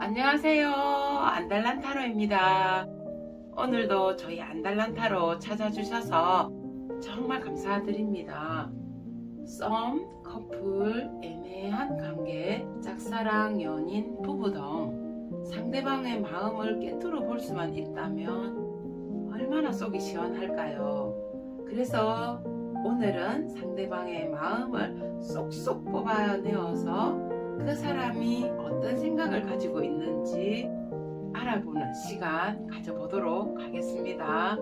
안녕하세요. 안달난 타로입니다. 오늘도 저희 안달난 타로 찾아주셔서 정말 감사드립니다. 썸, 커플, 애매한 관계, 짝사랑, 연인, 부부 등 상대방의 마음을 깨뚫어 볼 수만 있다면 얼마나 속이 시원할까요? 그래서 오늘은 상대방의 마음을 쏙쏙 뽑아내어서 그 사람이 어떤 생각을 가지고 있는지 알아보는 시간 가져보도록 하겠습니다.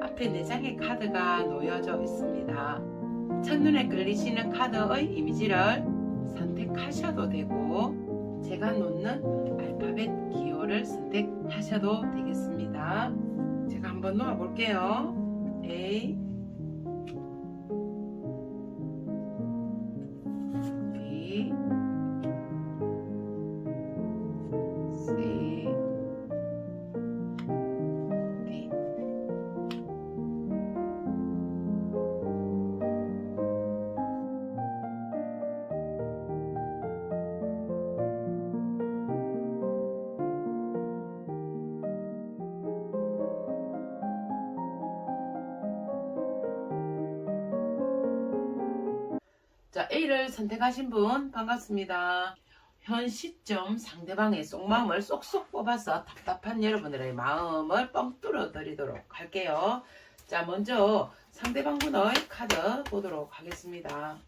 앞에 4장의 카드가 놓여져 있습니다. 첫눈에 끌리시는 카드의 이미지를 선택하셔도 되고 제가 놓는 알파벳 기호를 선택하셔도 되겠습니다. 제가 한번 놓아 볼게요. A, B, C, D. 자, A를 선택하신 분 반갑습니다. 현 시점 상대방의 속마음을 쏙쏙 뽑아서 답답한 여러분들의 마음을 뻥 뚫어 드리도록 할게요. 자, 먼저 상대방분의 카드 보도록 하겠습니다.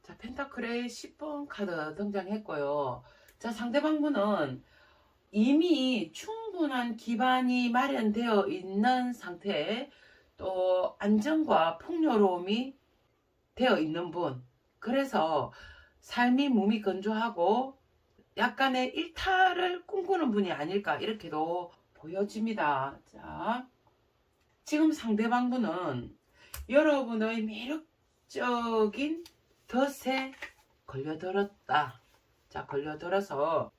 자, 펜타클의 10번 카드 등장했고요. 자, 상대방분은 이미 충분한 기반이 마련되어 있는 상태에 또 안정과 풍요로움이 되어 있는 분, 그래서 삶이 몸이 건조하고 약간의 일탈을 꿈꾸는 분이 아닐까 이렇게도 보여집니다. 자, 지금 상대방분은 여러분의 매력적인 덫에 걸려들었다. 자, 걸려들어서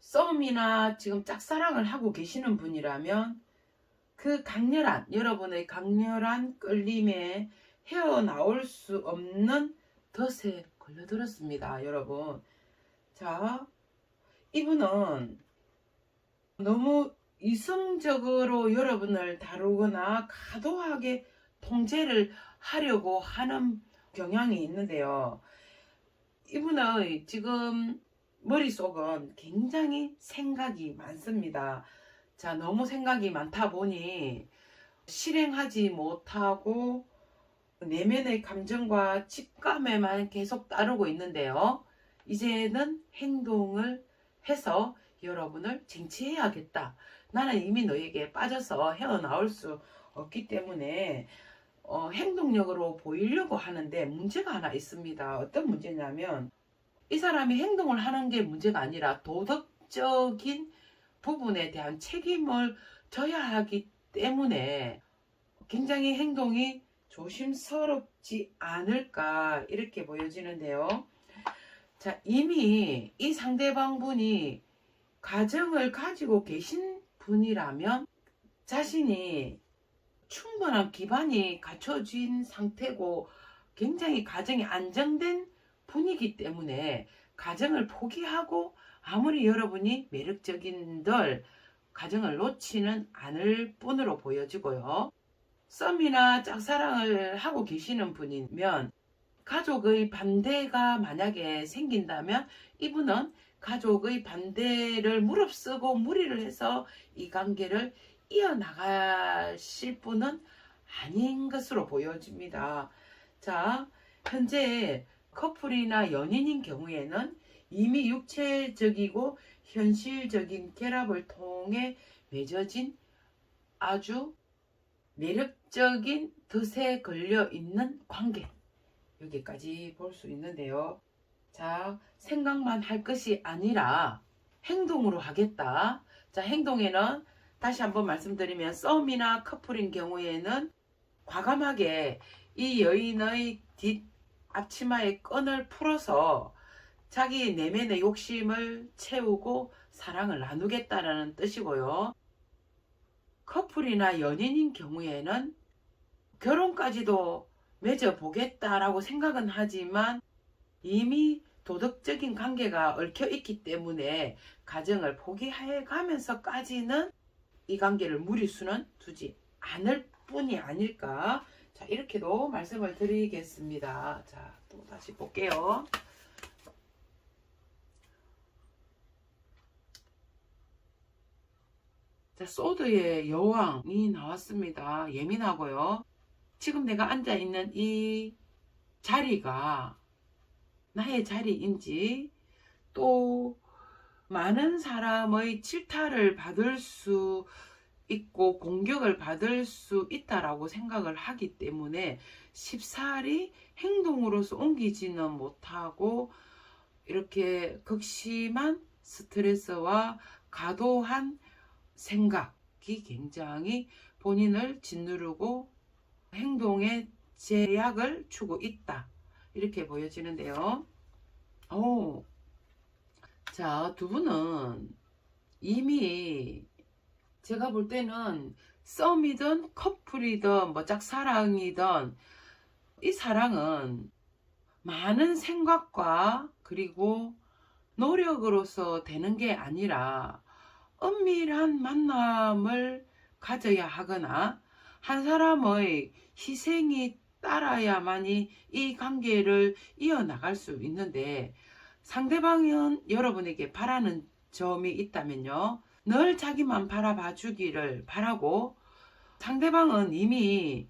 썸이나 지금 짝사랑을 하고 계시는 분이라면 그 여러분의 강렬한 끌림에 헤어나올 수 없는 덫에 걸려들었습니다, 여러분. 자, 이분은 너무 이성적으로 여러분을 다루거나 과도하게 통제를 하려고 하는 경향이 있는데요. 이분의 지금 머릿속은 굉장히 생각이 많습니다. 자, 너무 생각이 많다 보니 실행하지 못하고 내면의 감정과 직감에만 계속 따르고 있는데요. 이제는 행동을 해서 여러분을 쟁취해야겠다. 나는 이미 너에게 빠져서 헤어나올 수 없기 때문에 행동력으로 보이려고 하는데 문제가 하나 있습니다. 어떤 문제냐면 이 사람이 행동을 하는 게 문제가 아니라 도덕적인 부분에 대한 책임을 져야 하기 때문에 굉장히 행동이 조심스럽지 않을까 이렇게 보여지는데요. 자, 이미 이 상대방분이 가정을 가지고 계신 분이라면 자신이 충분한 기반이 갖춰진 상태고 굉장히 가정이 안정된 분이기 때문에 가정을 포기하고 아무리 여러분이 매력적인들 가정을 놓지는 않을 뿐으로 보여지고요. 썸이나 짝사랑을 하고 계시는 분이면 가족의 반대가 만약에 생긴다면 이분은 가족의 반대를 무릅쓰고 무리를 해서 이 관계를 이어나가실 분은 아닌 것으로 보여집니다. 자, 현재 커플이나 연인인 경우에는 이미 육체적이고 현실적인 결합을 통해 맺어진 아주 매력적인 덫에 걸려 있는 관계, 여기까지 볼 수 있는데요. 자, 생각만 할 것이 아니라 행동으로 하겠다. 자, 행동에는 다시 한번 말씀드리면 썸이나 커플인 경우에는 과감하게 이 여인의 뒷 앞치마의 끈을 풀어서 자기 내면의 욕심을 채우고 사랑을 나누겠다라는 뜻이고요. 커플이나 연인인 경우에는 결혼까지도 맺어보겠다라고 생각은 하지만 이미 도덕적인 관계가 얽혀 있기 때문에 가정을 포기해 가면서까지는 이 관계를 무리수는 두지 않을 뿐이 아닐까. 자, 이렇게도 말씀을 드리겠습니다. 자, 또 다시 볼게요. 자, 소드의 여왕이 나왔습니다. 예민하고요. 지금 내가 앉아있는 이 자리가 나의 자리인지, 또 많은 사람의 질타를 받을 수 있고 공격을 받을 수 있다라고 생각을 하기 때문에 쉽사리 행동으로서 옮기지는 못하고 이렇게 극심한 스트레스와 과도한 생각이 굉장히 본인을 짓누르고 행동에 제약을 주고 있다, 이렇게 보여지는데요. 자, 두 분은 이미 제가 볼 때는 썸이든 커플이든 뭐 짝사랑이든 이 사랑은 많은 생각과 그리고 노력으로서 되는 게 아니라 은밀한 만남을 가져야 하거나 한 사람의 희생이 따라야만이 이 관계를 이어나갈 수 있는데, 상대방은 여러분에게 바라는 점이 있다면요, 늘 자기만 바라봐 주기를 바라고, 상대방은 이미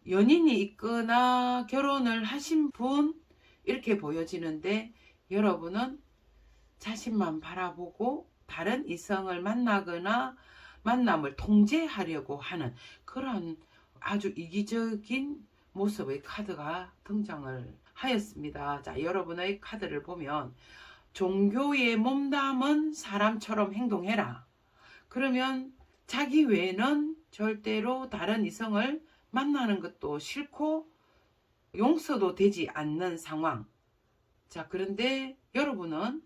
연인이 있거나 결혼을 하신 분 이렇게 보여지는데, 여러분은 자신만 바라보고 다른 이성을 만나거나 만남을 통제하려고 하는 그런 아주 이기적인 모습의 카드가 등장을 하였습니다. 자, 여러분의 카드를 보면 종교에 몸담은 사람처럼 행동해라. 그러면 자기 외에는 절대로 다른 이성을 만나는 것도 싫고 용서도 되지 않는 상황. 자, 그런데 여러분은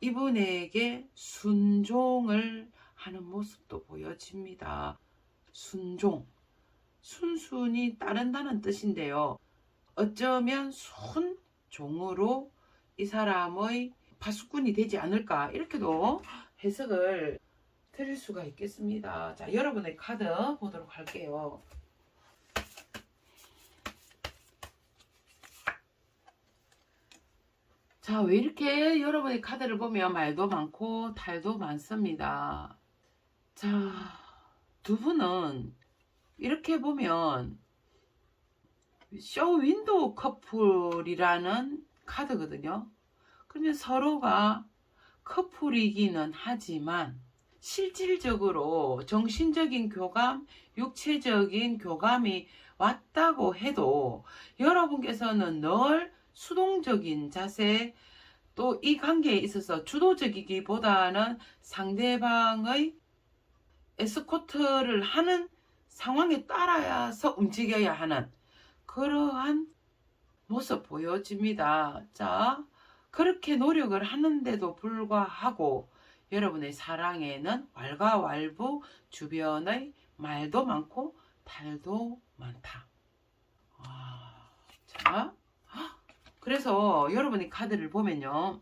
이분에게 순종을 하는 모습도 보여집니다. 순종. 순순히 따른다는 뜻인데요. 어쩌면 순종으로 이 사람의 파수꾼이 되지 않을까, 이렇게도 해석을 드릴 수가 있겠습니다. 자, 여러분의 카드 보도록 할게요. 자, 왜 이렇게 여러분의 카드를 보면 말도 많고 탈도 많습니다. 자, 두 분은 이렇게 보면 쇼 윈도우 커플이라는 카드거든요. 그러면 서로가 커플이기는 하지만 실질적으로 정신적인 교감, 육체적인 교감이 왔다고 해도 여러분께서는 늘 수동적인 자세, 또 이 관계에 있어서 주도적이기보다는 상대방의 에스코트를 하는 상황에 따라서 움직여야 하는 그러한 모습 보여집니다. 자, 그렇게 노력을 하는데도 불구하고 여러분의 사랑에는 왈가왈부, 주변의 말도 많고 탈도 많다. 자, 그래서 여러분이 카드를 보면요,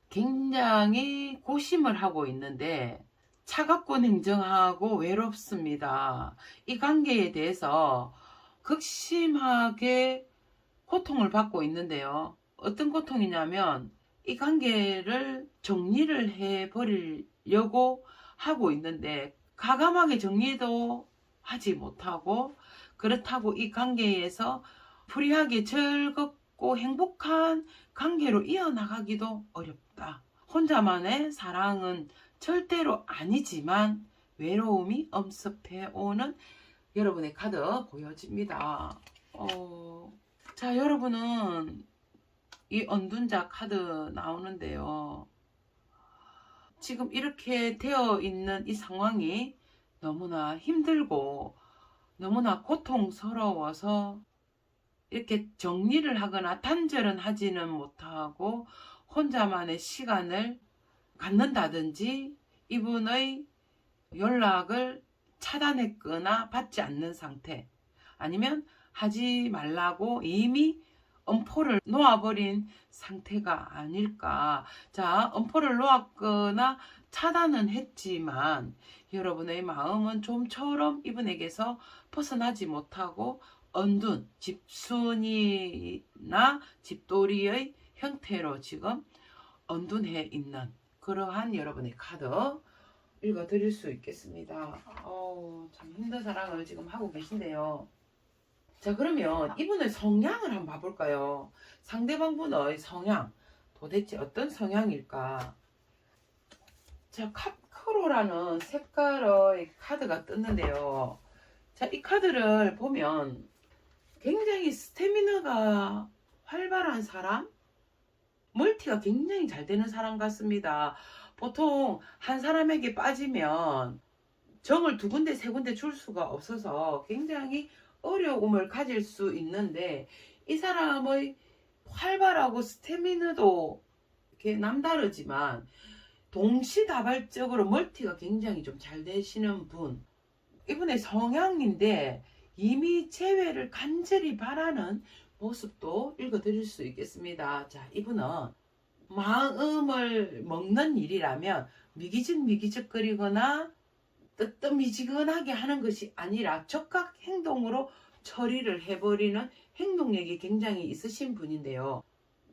굉장히 고심을 하고 있는데 차갑고 냉정하고 외롭습니다. 이 관계에 대해서 극심하게 고통을 받고 있는데요. 어떤 고통이냐면 이 관계를 정리를 해버리려고 하고 있는데 과감하게 정리도 하지 못하고, 그렇다고 이 관계에서 프리하게 즐겁고 행복한 관계로 이어나가기도 어렵다. 혼자만의 사랑은 절대로 아니지만 외로움이 엄습해오는 여러분의 카드 보여집니다. 자, 여러분은 이 언둔자 카드 나오는데요. 지금 이렇게 되어 있는 이 상황이 너무나 힘들고 너무나 고통스러워서 이렇게 정리를 하거나 단절은 하지는 못하고 혼자만의 시간을 갖는다든지 이분의 연락을 차단했거나 받지 않는 상태, 아니면 하지 말라고 이미 엄포를 놓아버린 상태가 아닐까. 자, 엄포를 놓았거나 차단은 했지만 여러분의 마음은 좀처럼 이분에게서 벗어나지 못하고 언둔 집순이나 집돌이의 형태로 지금 언둔해 있는 그러한 여러분의 카드 읽어 드릴 수 있겠습니다. 참 힘든 사랑을 지금 하고 계신데요. 자, 그러면 이분의 성향을 한번 봐볼까요? 상대방 분의 성향 도대체 어떤 성향일까? 자, 카크로라는 색깔의 카드가 떴는데요. 자, 이 카드를 보면 굉장히 스태미너가 활발한 사람, 멀티가 굉장히 잘 되는 사람 같습니다. 보통 한 사람에게 빠지면 정을 두 군데 세 군데 줄 수가 없어서 굉장히 어려움을 가질 수 있는데 이 사람의 활발하고 스태미너도 이렇게 남다르지만 동시다발적으로 멀티가 굉장히 좀 잘 되시는 분, 이분의 성향인데 이미 재회를 간절히 바라는 모습도 읽어드릴 수 있겠습니다. 자, 이분은 마음을 먹는 일이라면 미기적거리거나 뜨뜻미지근하게 하는 것이 아니라 적극 행동으로 처리를 해버리는 행동력이 굉장히 있으신 분인데요.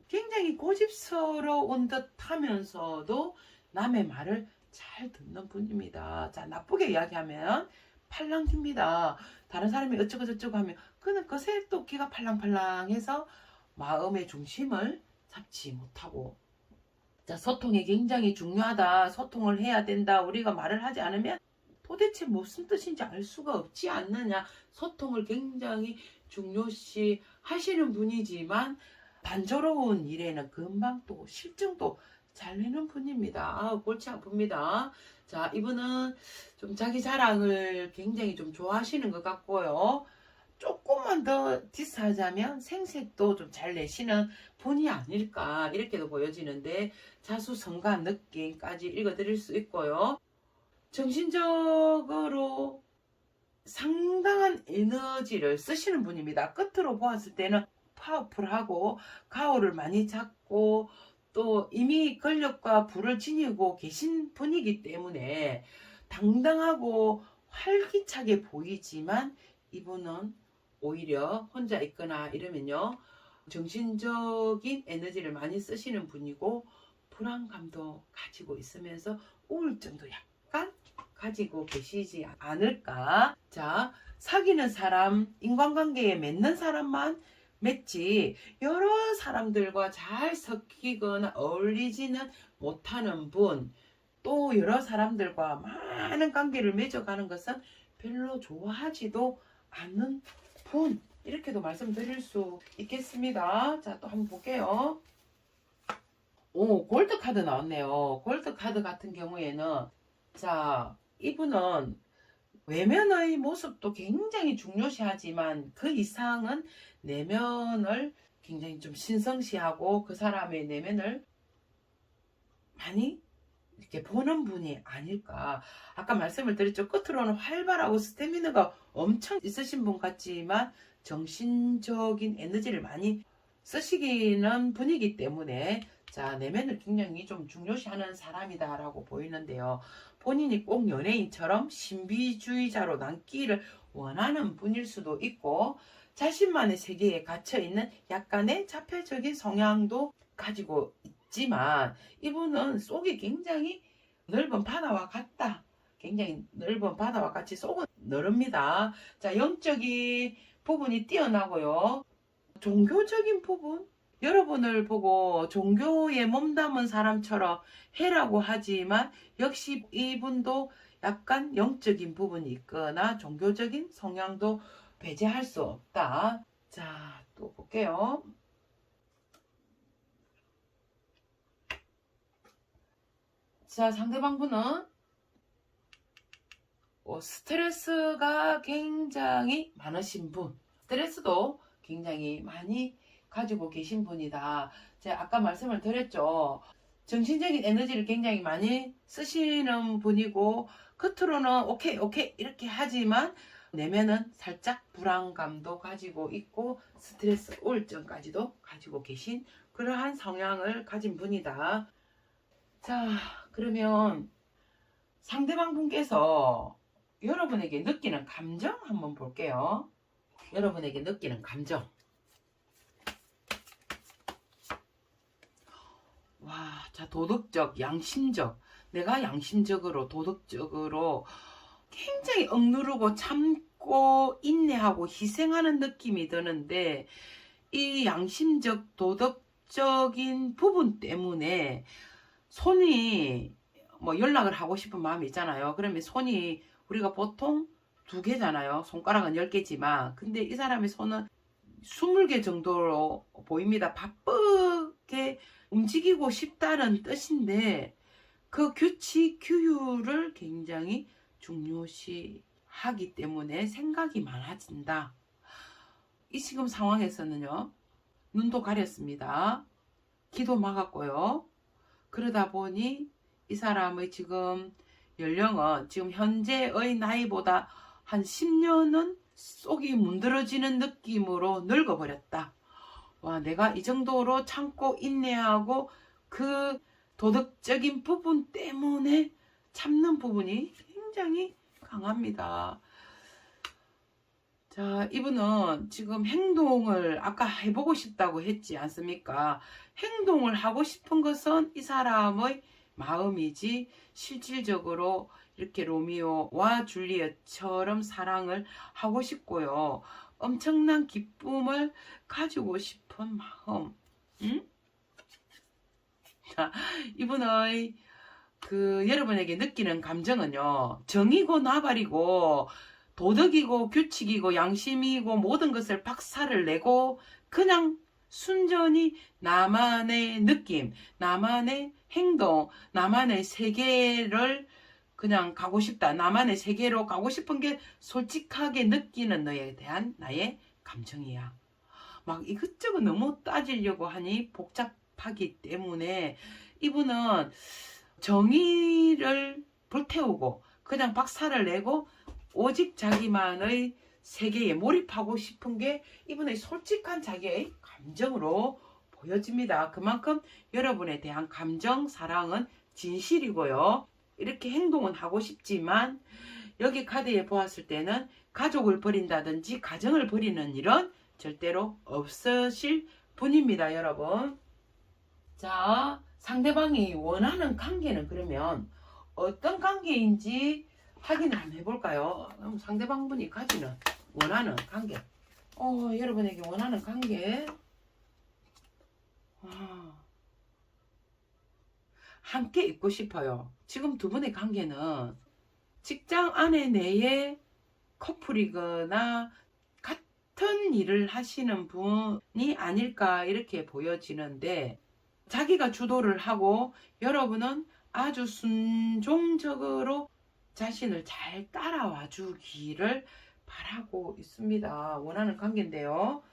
굉장히 고집스러운 듯 하면서도 남의 말을 잘 듣는 분입니다. 자, 나쁘게 이야기하면 팔랑깁니다. 다른 사람이 어쩌고 저쩌고 하면 그는 그새 또 기가 팔랑팔랑해서 마음의 중심을 잡지 못하고, 자, 소통이 굉장히 중요하다, 소통을 해야 된다, 우리가 말을 하지 않으면 도대체 무슨 뜻인지 알 수가 없지 않느냐, 소통을 굉장히 중요시 하시는 분이지만 단조로운 일에는 금방 또 실증도 잘 내는 분입니다. 골치 아픕니다. 자, 이분은 좀 자기 자랑을 굉장히 좀 좋아하시는 것 같고요. 조금만 더 디스하자면 생색도 좀 잘 내시는 분이 아닐까 이렇게도 보여지는데 자수성가한 느낌까지 읽어드릴 수 있고요. 정신적으로 상당한 에너지를 쓰시는 분입니다. 끝으로 보았을 때는 파워풀하고 가오를 많이 잡고 또 이미 권력과 부를 지니고 계신 분이기 때문에 당당하고 활기차게 보이지만 이분은 오히려 혼자 있거나 이러면요, 정신적인 에너지를 많이 쓰시는 분이고 불안감도 가지고 있으면서 우울증도 약간 가지고 계시지 않을까. 자, 사귀는 사람, 인간관계에 맺는 사람만 맺지 여러 사람들과 잘 섞이거나 어울리지는 못하는 분, 또 여러 사람들과 많은 관계를 맺어가는 것은 별로 좋아하지도 않는 분, 이렇게도 말씀드릴 수 있겠습니다. 자, 또 한번 볼게요. 오, 골드 카드 나왔네요. 골드 카드 같은 경우에는, 자, 이분은 외면의 모습도 굉장히 중요시하지만 그 이상은 내면을 굉장히 좀 신성시하고 그 사람의 내면을 많이 이렇게 보는 분이 아닐까. 아까 말씀을 드렸죠. 끝으로는 활발하고 스태미너가 엄청 있으신 분 같지만 정신적인 에너지를 많이 쓰시기는 분이기 때문에, 자, 내면을 굉장히 좀 중요시하는 사람이다라고 보이는데요. 본인이 꼭 연예인처럼 신비주의자로 남기를 원하는 분일 수도 있고 자신만의 세계에 갇혀있는 약간의 자폐적인 성향도 가지고 있지만 이분은 속이 굉장히 넓은 바다와 같다. 굉장히 넓은 바다와 같이 속은 넓습니다. 자, 영적인 부분이 뛰어나고요. 종교적인 부분? 여러분을 보고 종교에 몸담은 사람처럼 해라고 하지만 역시 이분도 약간 영적인 부분이 있거나 종교적인 성향도 배제할 수 없다. 자, 또 볼게요. 자, 상대방 분은 스트레스가 굉장히 많으신 분, 스트레스도 굉장히 많이 가지고 계신 분이다. 제가 아까 말씀을 드렸죠. 정신적인 에너지를 굉장히 많이 쓰시는 분이고 겉으로는 오케이 이렇게 하지만 내면은 살짝 불안감도 가지고 있고 스트레스 우울증까지도 가지고 계신 그러한 성향을 가진 분이다. 자, 그러면 상대방 분께서 여러분에게 느끼는 감정 한번 볼게요. 여러분에게 느끼는 감정. 와, 자, 도덕적, 양심적. 내가 양심적으로, 도덕적으로 굉장히 억누르고 참고 인내하고 희생하는 느낌이 드는데, 이 양심적, 도덕적인 부분 때문에 손이 뭐 연락을 하고 싶은 마음이 있잖아요. 그러면 손이 우리가 보통 2개잖아요. 손가락은 10개지만. 근데 이 사람의 손은 20개 정도로 보입니다. 바쁘게 움직이고 싶다는 뜻인데 그 규칙, 규율을 굉장히 중요시하기 때문에 생각이 많아진다. 이 지금 상황에서는요. 눈도 가렸습니다. 귀도 막았고요. 그러다 보니 이 사람의 지금 연령은 지금 현재의 나이보다 한 10년은 속이 문드러지는 느낌으로 늙어버렸다. 와, 내가 이 정도로 참고 인내하고 그 도덕적인 부분 때문에 참는 부분이 굉장히 강합니다. 자, 이분은 지금 행동을 아까 해보고 싶다고 했지 않습니까? 행동을 하고 싶은 것은 이 사람의 마음이지 실질적으로 이렇게 로미오와 줄리엣처럼 사랑을 하고 싶고요. 엄청난 기쁨을 가지고 싶은 마음. 응? 자, 이분의 여러분에게 느끼는 감정은요. 정이고 나발이고 도덕이고 규칙이고 양심이고 모든 것을 박살을 내고 그냥 순전히 나만의 느낌, 나만의 행동, 나만의 세계를 그냥 가고 싶다. 나만의 세계로 가고 싶은 게 솔직하게 느끼는 너에 대한 나의 감정이야. 막 이것저것 너무 따지려고 하니 복잡하기 때문에 이분은 정의를 불태우고 그냥 박살을 내고 오직 자기만의 세계에 몰입하고 싶은 게 이분의 솔직한 자기의 감정으로 보여집니다. 그만큼 여러분에 대한 감정, 사랑은 진실이고요. 이렇게 행동은 하고 싶지만 여기 카드에 보았을 때는 가족을 버린다든지 가정을 버리는 일은 절대로 없으실 분입니다, 여러분. 자, 상대방이 원하는 관계는 그러면 어떤 관계인지 확인을 한번 해볼까요? 상대방분이 가지는 원하는 관계. 여러분에게 원하는 관계. 함께 있고 싶어요. 지금 두 분의 관계는 직장 안에 내에 커플이거나 같은 일을 하시는 분이 아닐까 이렇게 보여지는데 자기가 주도를 하고 여러분은 아주 순종적으로 자신을 잘 따라와 주기를 바라고 있습니다. 원하는 관계인데요.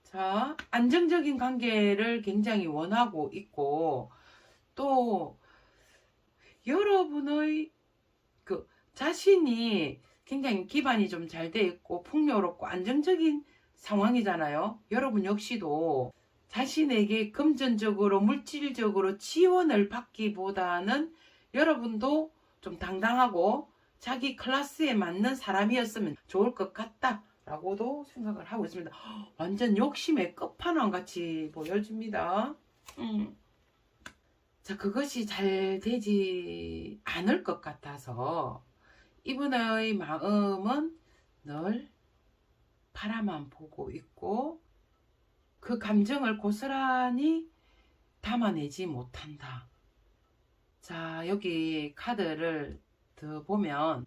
자, 안정적인 관계를 굉장히 원하고 있고 또 여러분의 자신이 굉장히 기반이 좀 잘 돼 있고 풍요롭고 안정적인 상황이잖아요. 여러분 역시도 자신에게 금전적으로 물질적으로 지원을 받기보다는 여러분도 좀 당당하고 자기 클래스에 맞는 사람이었으면 좋을 것 같다 라고도 생각을 하고 있습니다. 완전 욕심의 끝판왕 같이 보여집니다. 자, 그것이 잘 되지 않을 것 같아서 이분의 마음은 늘 바라만 보고 있고 그 감정을 고스란히 담아내지 못한다. 자, 여기 카드를 더 보면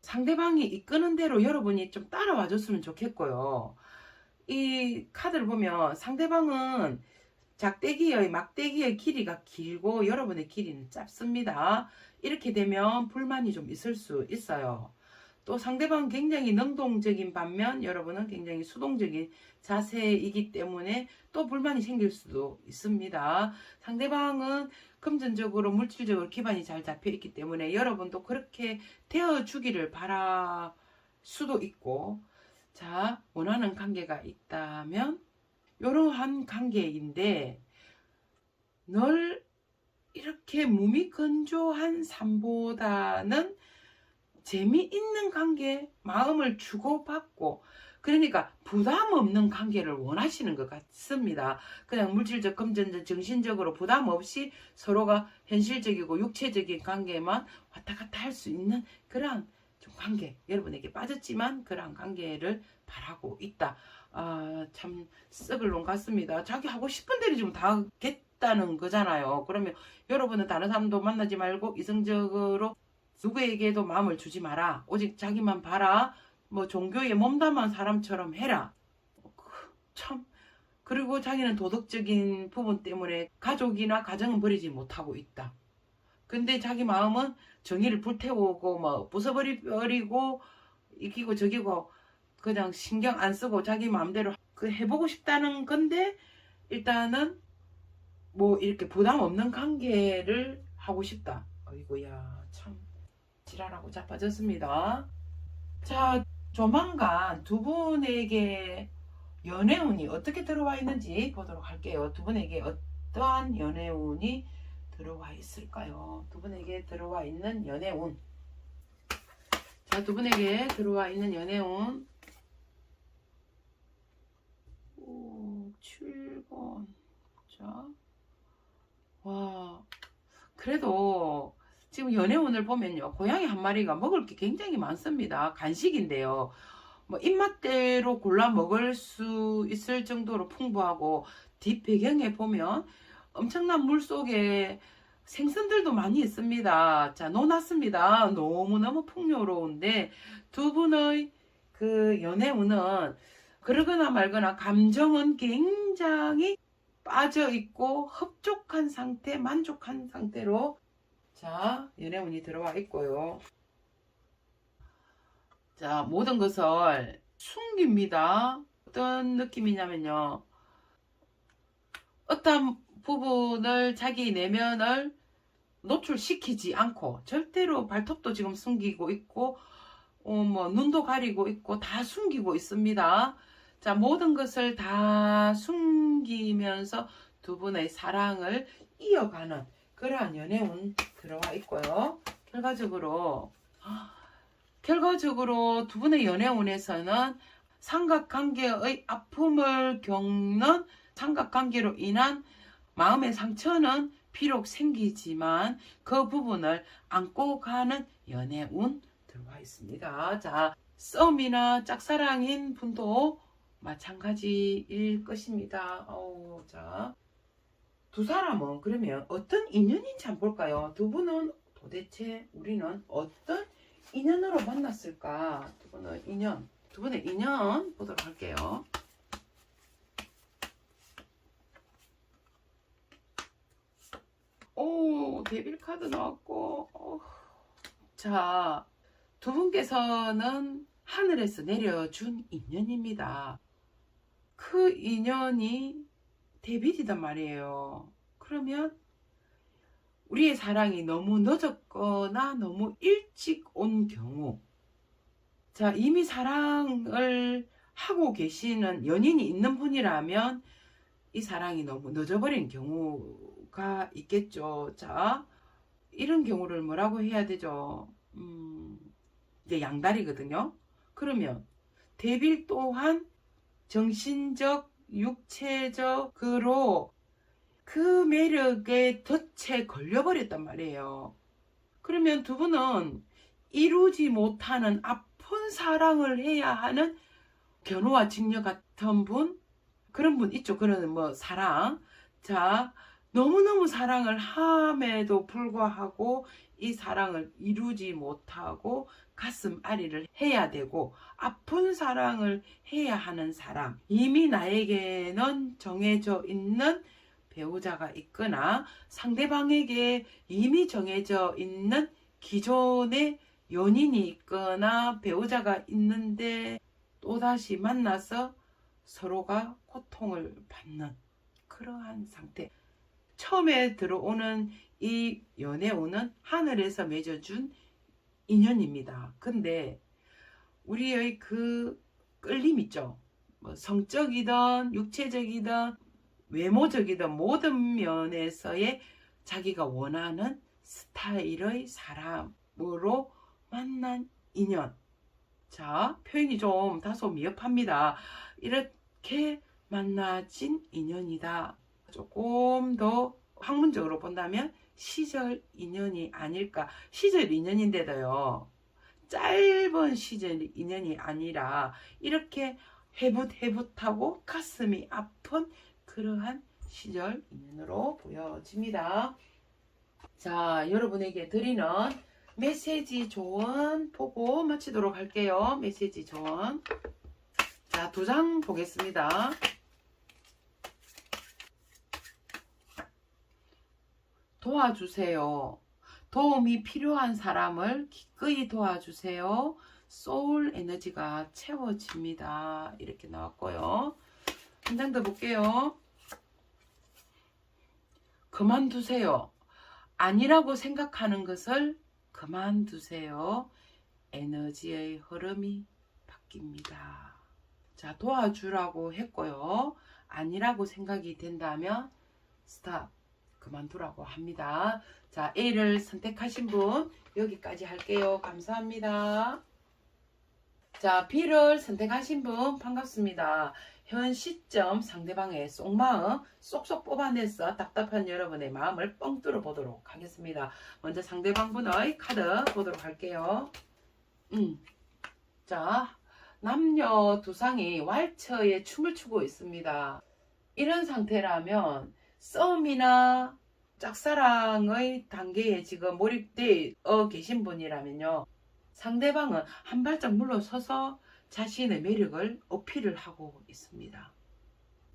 상대방이 이끄는 대로 여러분이 좀 따라와 줬으면 좋겠고요. 이 카드를 보면 상대방은 막대기의 길이가 길고 여러분의 길이는 짧습니다. 이렇게 되면 불만이 좀 있을 수 있어요. 또 상대방은 굉장히 능동적인 반면 여러분은 굉장히 수동적인 자세이기 때문에 또 불만이 생길 수도 있습니다. 상대방은 금전적으로 물질적으로 기반이 잘 잡혀 있기 때문에 여러분도 그렇게 되어주기를 바라고 수도 있고, 자, 원하는 관계가 있다면 이러한 관계인데 널 이렇게 무미건조한 삶보다는 재미있는 관계, 마음을 주고받고, 그러니까 부담 없는 관계를 원하시는 것 같습니다. 그냥 물질적, 금전적, 정신적으로 부담 없이 서로가 현실적이고 육체적인 관계만 왔다 갔다 할 수 있는 그런 좀 관계, 여러분에게 빠졌지만 그런 관계를 바라고 있다. 아, 참 썩을 놈 같습니다. 자기 하고 싶은 대로 좀 다 하겠다는 거잖아요. 그러면 여러분은 다른 사람도 만나지 말고 이성적으로 누구에게도 마음을 주지 마라. 오직 자기만 봐라. 뭐 종교에 몸담한 사람처럼 해라. 참. 그리고 자기는 도덕적인 부분 때문에 가족이나 가정은 버리지 못하고 있다. 근데 자기 마음은 정의를 불태우고 뭐 부숴버리고 이기고 저기고 그냥 신경 안 쓰고 자기 마음대로 그 해보고 싶다는 건데, 일단은 뭐 이렇게 부담 없는 관계를 하고 싶다. 어이구야, 참 지랄하고 자빠졌습니다. 자, 조만간 두 분에게 연애운이 어떻게 들어와 있는지 보도록 할게요. 두 분에게 어떠한 연애운이 들어와 있을까요? 두 분에게 들어와 있는 연애운. 자, 두 분에게 들어와 있는 연애운. 7번. 자, 와, 그래도 지금 연애운을 보면요, 고양이 한 마리가 먹을 게 굉장히 많습니다. 간식인데요, 뭐 입맛대로 골라 먹을 수 있을 정도로 풍부하고, 뒷배경에 보면 엄청난 물속에 생선들도 많이 있습니다. 자, 노났습니다. 너무너무 풍요로운데, 두 분의 그 연애운은 그러거나 말거나 감정은 굉장히 빠져있고 흡족한 상태, 만족한 상태로, 자, 연애운이 들어와 있고요. 자, 모든 것을 숨깁니다. 어떤 느낌이냐면요, 어떤 부분을, 자기 내면을 노출시키지 않고 절대로 발톱도 지금 숨기고 있고, 뭐 눈도 가리고 있고 다 숨기고 있습니다. 자, 모든 것을 다 숨기면서 두 분의 사랑을 이어가는 그러한 연애운 들어와 있고요. 결과적으로 두 분의 연애운에서는 삼각관계의 아픔을 겪는, 삼각관계로 인한 마음의 상처는 비록 생기지만 그 부분을 안고 가는 연애운 들어와 있습니다. 자, 썸이나 짝사랑인 분도 마찬가지일 것입니다. 자, 두 사람은 그러면 어떤 인연인지 한번 볼까요? 두 분은 도대체 우리는 어떤 인연으로 만났을까? 두 분의 인연 보도록 할게요. 오, 데빌 카드 나왔고, 자, 두 분께서는 하늘에서 내려준 인연입니다. 그 인연이 데빌이단 말이에요. 그러면 우리의 사랑이 너무 늦었거나 너무 일찍 온 경우, 자, 이미 사랑을 하고 계시는 연인이 있는 분이라면 이 사랑이 너무 늦어버린 경우가 있겠죠. 자, 이런 경우를 뭐라고 해야 되죠? 이제 양다리거든요. 그러면 데빌 또한 정신적, 육체적으로 그 매력에 덫에 걸려버렸단 말이에요. 그러면 두 분은 이루지 못하는 아픈 사랑을 해야 하는 견우와 직녀 같은 분, 그런 분 있죠. 그런 뭐 사랑. 자, 너무너무 사랑을 함에도 불구하고 이 사랑을 이루지 못하고 가슴 아리를 해야 되고 아픈 사랑을 해야 하는 사람, 이미 나에게는 정해져 있는 배우자가 있거나 상대방에게 이미 정해져 있는 기존의 연인이 있거나 배우자가 있는데 또다시 만나서 서로가 고통을 받는 그러한 상태. 처음에 들어오는 이 연애운은 하늘에서 맺어준 인연입니다. 근데 우리의 그 끌림 있죠. 뭐 성적이든 육체적이든 외모적이든 모든 면에서의 자기가 원하는 스타일의 사람으로 만난 인연. 자, 표현이 좀 다소 미흡합니다. 이렇게 만나진 인연이다. 조금 더 학문적으로 본다면 시절 인연이 아닐까. 시절 인연인데도요, 짧은 시절 인연이 아니라 이렇게 해붓해붓하고 가슴이 아픈 그러한 시절 인연으로 보여집니다. 자, 여러분에게 드리는 메시지 조언 보고 마치도록 할게요. 메시지 조언. 자, 2장 보겠습니다. 도와주세요. 도움이 필요한 사람을 기꺼이 도와주세요. 소울 에너지가 채워집니다. 이렇게 나왔고요. 한 장 더 볼게요. 그만두세요. 아니라고 생각하는 것을 그만두세요. 에너지의 흐름이 바뀝니다. 자, 도와주라고 했고요. 아니라고 생각이 된다면 스탑, 그만두라고 합니다. 자, A를 선택하신 분 여기까지 할게요. 감사합니다. 자, B를 선택하신 분 반갑습니다. 현 시점 상대방의 속마음 쏙쏙 뽑아내서 답답한 여러분의 마음을 뻥 뚫어 보도록 하겠습니다. 먼저 상대방분의 카드 보도록 할게요. 자, 남녀 두상이 왈츠에 춤을 추고 있습니다. 이런 상태라면 썸이나 짝사랑의 단계에 지금 몰입되어 계신 분이라면요, 상대방은 한 발짝 물러서서 자신의 매력을 어필을 하고 있습니다.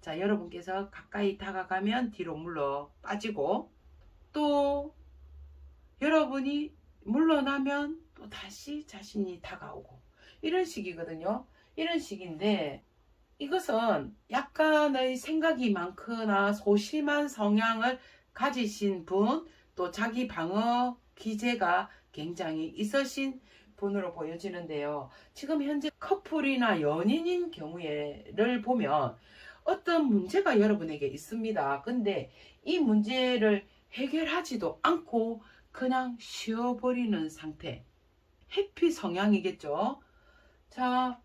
자, 여러분께서 가까이 다가가면 뒤로 물러 빠지고, 또 여러분이 물러나면 또 다시 자신이 다가오고, 이런 식이거든요. 이런 식인데, 이것은 약간의 생각이 많거나 소심한 성향을 가지신 분, 또 자기 방어 기제가 굉장히 있으신 분으로 보여지는데요. 지금 현재 커플이나 연인인 경우에를 보면 어떤 문제가 여러분에게 있습니다. 근데 이 문제를 해결하지도 않고 그냥 쉬어버리는 상태. 해피 성향이겠죠. 자,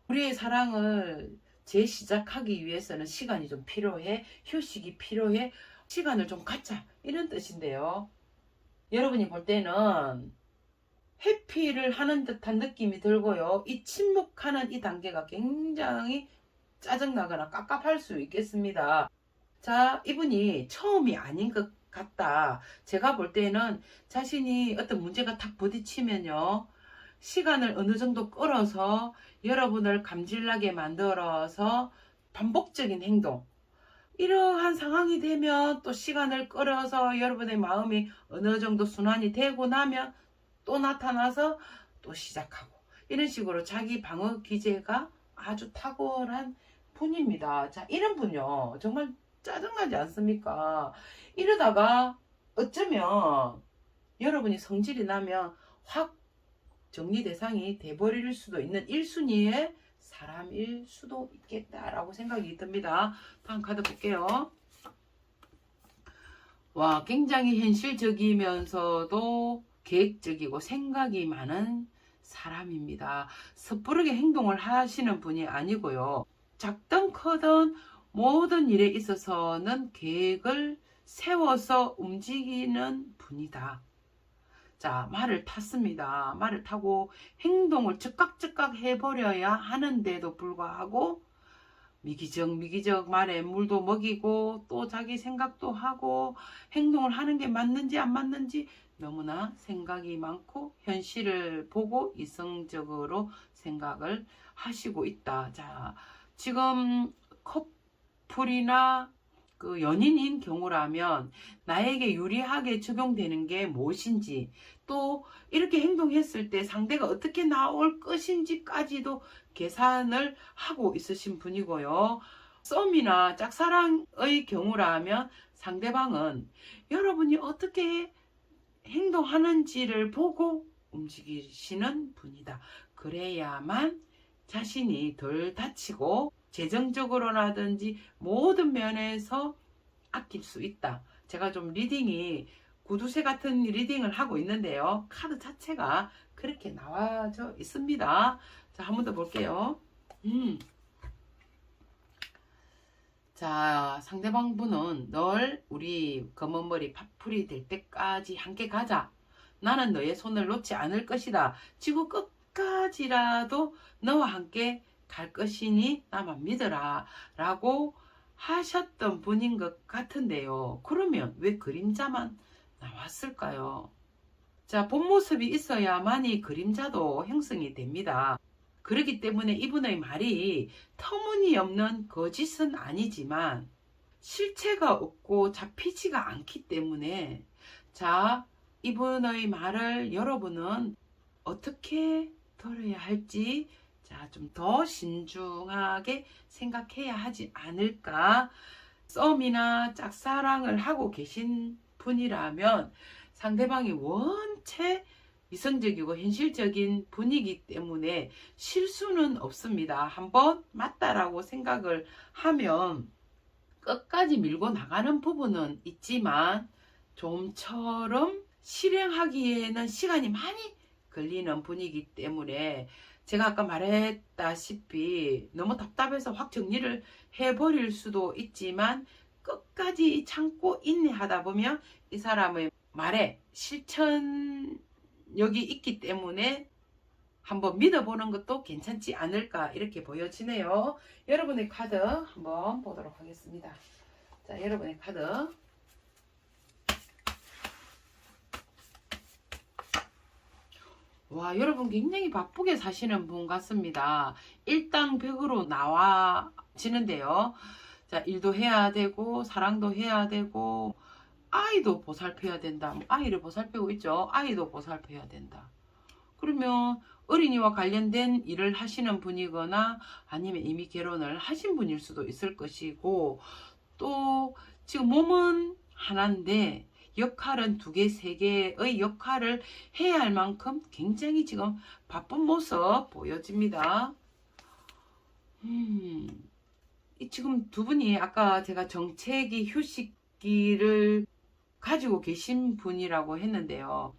우리의 사랑을 재시작하기 위해서는 시간이 좀 필요해. 휴식이 필요해. 시간을 좀 갖자. 이런 뜻인데요. 여러분이 볼 때는 회피를 하는 듯한 느낌이 들고요. 이 침묵하는 이 단계가 굉장히 짜증나거나 깝깝할 수 있겠습니다. 자, 이분이 처음이 아닌 것 같다. 제가 볼 때는 자신이 어떤 문제가 탁 부딪히면요, 시간을 어느 정도 끌어서 여러분을 감질나게 만들어서 반복적인 행동, 이러한 상황이 되면 또 시간을 끌어서 여러분의 마음이 어느 정도 순환이 되고 나면 또 나타나서 또 시작하고, 이런 식으로 자기 방어 기제가 아주 탁월한 분입니다. 자, 이런 분요 정말 짜증나지 않습니까? 이러다가 어쩌면 여러분이 성질이 나면 확 정리 대상이 돼버릴 수도 있는 1순위의 사람일 수도 있겠다라고 생각이 듭니다. 다음 카드 볼게요. 와, 굉장히 현실적이면서도 계획적이고 생각이 많은 사람입니다. 섣부르게 행동을 하시는 분이 아니고요. 작든 크든 모든 일에 있어서는 계획을 세워서 움직이는 분이다. 자, 말을 탔습니다. 말을 타고 행동을 즉각 해버려야 하는데도 불구하고 미기적 말에 물도 먹이고 또 자기 생각도 하고 행동을 하는 게 맞는지 안 맞는지 너무나 생각이 많고 현실을 보고 이성적으로 생각을 하시고 있다. 자, 지금 커플이나 그 연인인 경우라면 나에게 유리하게 적용되는 게 무엇인지, 또 이렇게 행동했을 때 상대가 어떻게 나올 것인지까지도 계산을 하고 있으신 분이고요. 썸이나 짝사랑의 경우라면 상대방은 여러분이 어떻게 행동하는지를 보고 움직이시는 분이다. 그래야만 자신이 덜 다치고 재정적으로라든지 모든 면에서 아낄 수 있다. 제가 좀 리딩이 구두쇠 같은 리딩을 하고 있는데요. 카드 자체가 그렇게 나와져 있습니다. 자, 한 번 더 볼게요. 자, 상대방 분은 널 우리 검은머리 파풀이 될 때까지 함께 가자. 나는 너의 손을 놓지 않을 것이다. 지구 끝까지라도 너와 함께 갈 것이니 나만 믿어라. 라고 하셨던 분인 것 같은데요. 그러면 왜 그림자만 나왔을까요? 자, 본 모습이 있어야만이 그림자도 형성이 됩니다. 그렇기 때문에 이분의 말이 터무니없는 거짓은 아니지만 실체가 없고 잡히지가 않기 때문에, 자, 이분의 말을 여러분은 어떻게 들어야 할지 좀 더 신중하게 생각해야 하지 않을까. 썸이나 짝사랑을 하고 계신 분이라면 상대방이 원체 이성적이고 현실적인 분이기 때문에 실수는 없습니다. 한번 맞다라고 생각을 하면 끝까지 밀고 나가는 부분은 있지만 좀처럼 실행하기에는 시간이 많이 걸리는 분이기 때문에 제가 아까 말했다시피 너무 답답해서 확 정리를 해버릴 수도 있지만 끝까지 참고 인내하다 보면 이 사람의 말에 실천력이 있기 때문에 한번 믿어보는 것도 괜찮지 않을까 이렇게 보여지네요. 여러분의 카드 한번 보도록 하겠습니다. 자, 여러분의 카드. 와, 여러분 굉장히 바쁘게 사시는 분 같습니다. 일당백으로 나와지는데요. 자, 일도 해야 되고 사랑도 해야 되고 아이도 보살펴야 된다. 아이를 보살피고 있죠. 아이도 보살펴야 된다. 그러면 어린이와 관련된 일을 하시는 분이거나 아니면 이미 결혼을 하신 분일 수도 있을 것이고, 또 지금 몸은 하나인데 역할은 2개, 3개의 역할을 해야 할 만큼 굉장히 지금 바쁜 모습 보여집니다. 지금 두 분이 아까 제가 정체기 휴식기를 가지고 계신 분이라고 했는데요.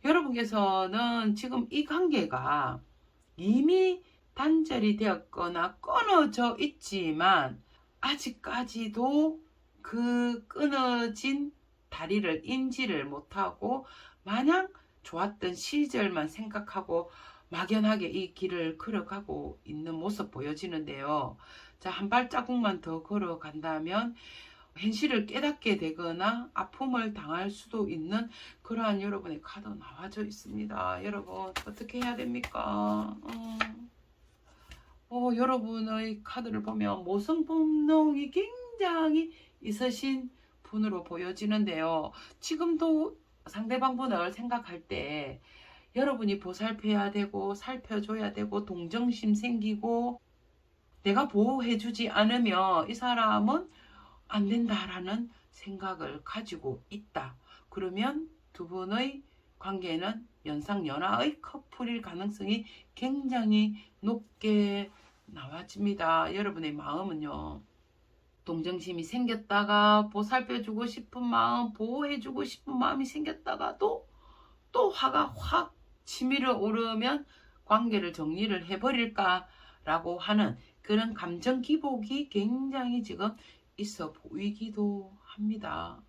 여러분께서는 지금 이 관계가 이미 단절이 되었거나 끊어져 있지만 아직까지도 그 끊어진 다리를 인지를 못하고 마냥 좋았던 시절만 생각하고 막연하게 이 길을 걸어가고 있는 모습 보여지는데요. 자, 한 발자국만 더 걸어간다면 현실을 깨닫게 되거나 아픔을 당할 수도 있는 그러한 여러분의 카드 나와져 있습니다. 여러분 어떻게 해야 됩니까? 여러분의 카드를 보면 모성 본능이 굉장히 있으신 분으로 보여지는데요. 지금도 상대방 분을 생각할 때 여러분이 보살펴야 되고 살펴줘야 되고 동정심 생기고 내가 보호해주지 않으면 이 사람은 안 된다라는 생각을 가지고 있다. 그러면 두 분의 관계는 연상연하의 커플일 가능성이 굉장히 높게 나와집니다. 여러분의 마음은요. 동정심이 생겼다가 보살펴주고 싶은 마음, 보호해주고 싶은 마음이 생겼다가도 또 화가 확 치밀어 오르면 관계를 정리를 해버릴까라고 하는 그런 감정 기복이 굉장히 지금 있어 보이기도 합니다.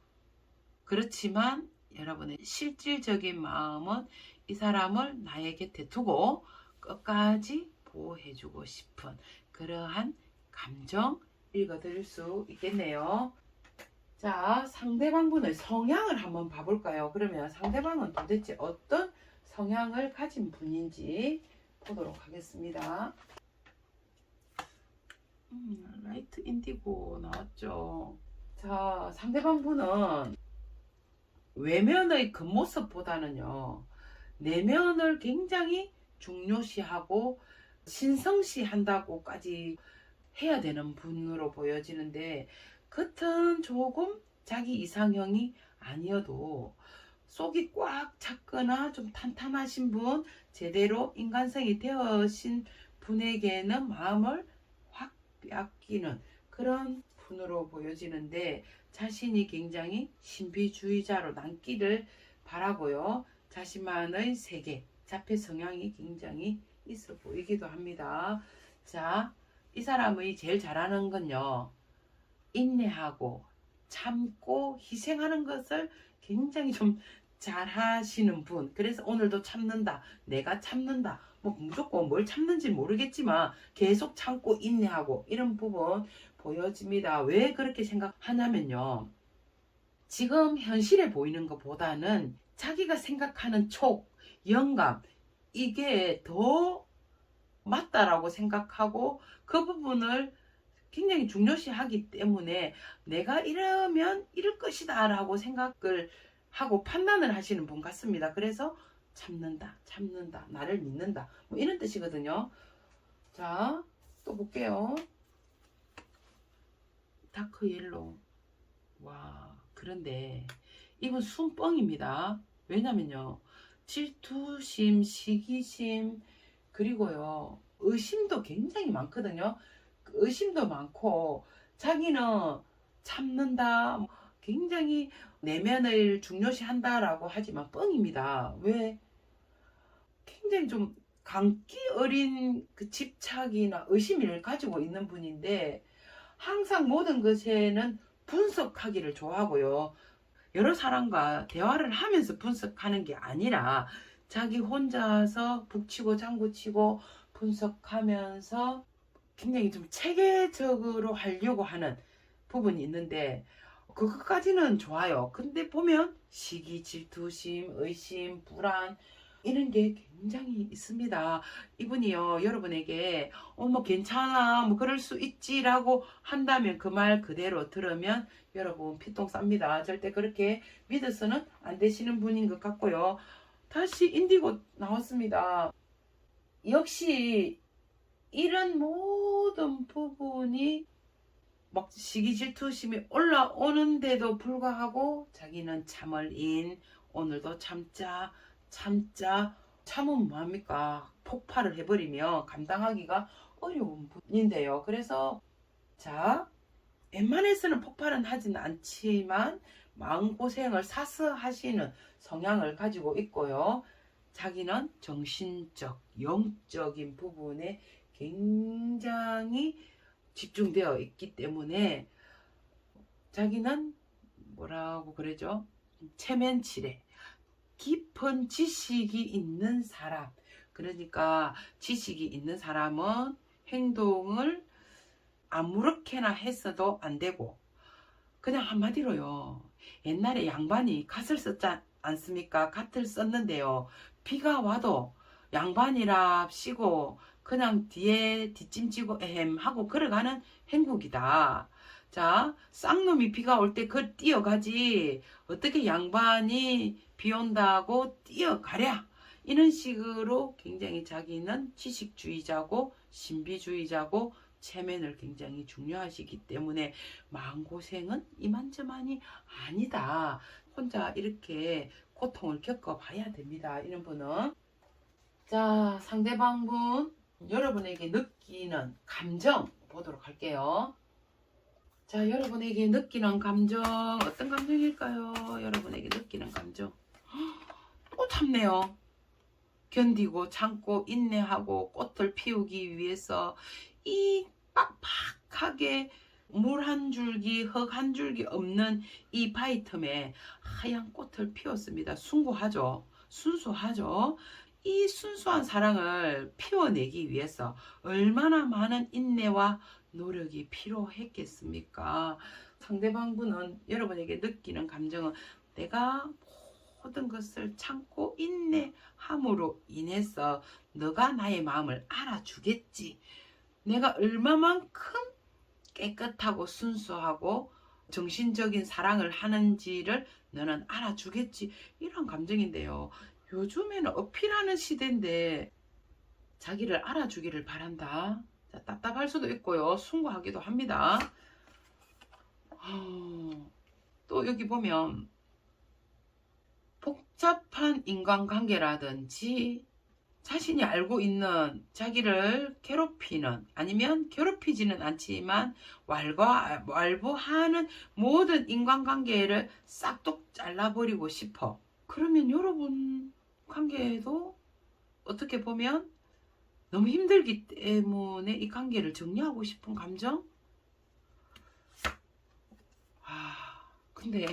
그렇지만 여러분의 실질적인 마음은 이 사람을 나의 곁에 두고 끝까지 보호해주고 싶은 그러한 감정 읽어드릴 수 있겠네요. 자, 상대방분의 성향을 한번 봐볼까요? 그러면 상대방은 도대체 어떤 성향을 가진 분인지 보도록 하겠습니다. 라이트 인디고 나왔죠. 자, 상대방분은 외면의 겉모습보다는요, 내면을 굉장히 중요시하고 신성시한다고까지 해야 되는 분으로 보여지는데, 겉은 조금 자기 이상형이 아니어도 속이 꽉 찼거나 좀 탄탄하신 분, 제대로 인간성이 되어신 분에게는 마음을 확 빼앗기는 그런 분으로 보여지는데, 자신이 굉장히 신비주의자로 남기를 바라고요. 자신만의 세계, 자폐 성향이 굉장히 있어 보이기도 합니다. 자, 이 사람의 제일 잘하는 건요, 인내하고 참고 희생하는 것을 굉장히 좀 잘하시는 분. 그래서 오늘도 참는다, 내가 참는다, 뭐 무조건 뭘 참는지 모르겠지만 계속 참고 인내하고 이런 부분 보여집니다. 왜 그렇게 생각하냐면요, 지금 현실에 보이는 것보다는 자기가 생각하는 촉, 영감, 이게 더 맞다라고 생각하고 그 부분을 굉장히 중요시하기 때문에 내가 이러면 이럴 것이다 라고 생각을 하고 판단을 하시는 분 같습니다. 그래서 참는다, 참는다, 나를 믿는다, 뭐 이런 뜻이거든요. 자, 또 볼게요. 다크 옐로우. 와, 그런데 이분 순뻥입니다. 왜냐면요, 질투심, 시기심, 그리고요, 의심도 굉장히 많거든요. 의심도 많고, 자기는 참는다, 굉장히 내면을 중요시한다라고 하지만 뻥입니다. 왜? 굉장히 좀 감기 어린 그 집착이나 의심을 가지고 있는 분인데, 항상 모든 것에는 분석하기를 좋아하고요. 여러 사람과 대화를 하면서 분석하는 게 아니라 자기 혼자서 북치고 장구치고 분석하면서 굉장히 좀 체계적으로 하려고 하는 부분이 있는데, 그것까지는 좋아요. 근데 보면 시기, 질투심, 의심, 불안 이런 게 굉장히 있습니다. 이분이요, 여러분에게 뭐 괜찮아, 뭐 그럴 수 있지라고 한다면 그 말 그대로 들으면 여러분 피똥 쌉니다. 절대 그렇게 믿어서는 안 되시는 분인 것 같고요. 다시 인디고 나왔습니다. 역시 이런 모든 부분이 막 시기 질투심이 올라오는데도 불구하고 자기는 참을 인, 오늘도 참자, 참자. 참으면 뭐합니까? 폭발을 해버리면 감당하기가 어려운 분인데요. 그래서 자, 웬만해서는 폭발은 하지는 않지만 마음고생을 사서하시는 성향을 가지고 있고요. 자기는 정신적, 영적인 부분에 굉장히 집중되어 있기 때문에 자기는 뭐라고 그러죠? 체면치레, 깊은 지식이 있는 사람. 그러니까 지식이 있는 사람은 행동을 아무렇게나 했어도 안 되고, 그냥 한마디로요, 옛날에 양반이 갓을 썼지 않습니까? 갓을 썼는데요, 비가 와도 양반이라 쉬고 그냥 뒤에 뒷짐지고 에헴 하고 걸어가는 행국이다. 자, 쌍놈이 비가 올 때 그 뛰어가지 어떻게 양반이 비 온다고 뛰어가랴. 이런 식으로 굉장히 자기는 지식주의자고 신비주의자고 체면을 굉장히 중요하시기 때문에 마음고생은 이만저만이 아니다. 혼자 이렇게 고통을 겪어봐야 됩니다. 이런 분은. 자, 상대방분 여러분에게 느끼는 감정 보도록 할게요. 자, 여러분에게 느끼는 감정 어떤 감정일까요? 여러분에게 느끼는 감정 또 참네요. 견디고 참고 인내하고 꽃을 피우기 위해서 이 빡빡하게 물 한 줄기 흙 한 줄기 없는 이 바위 틈에 하얀 꽃을 피웠습니다. 순고하죠. 순수하죠. 이 순수한 사랑을 피워내기 위해서 얼마나 많은 인내와 노력이 필요했겠습니까? 상대방분은 여러분에게 느끼는 감정은 내가 모든 것을 참고 인내함으로 인해서 너가 나의 마음을 알아주겠지. 내가 얼마만큼 깨끗하고 순수하고 정신적인 사랑을 하는지를 너는 알아주겠지. 이런 감정인데요. 요즘에는 어필하는 시대인데 자기를 알아주기를 바란다. 자, 답답할 수도 있고요. 숭고하기도 합니다. 또 여기 보면 복잡한 인간관계라든지 자신이 알고 있는 자기를 괴롭히는 아니면 괴롭히지는 않지만 왈부하는 모든 인간관계를 싹둑 잘라버리고 싶어. 그러면 여러분 관계도 어떻게 보면 너무 힘들기 때문에 이 관계를 정리하고 싶은 감정? 근데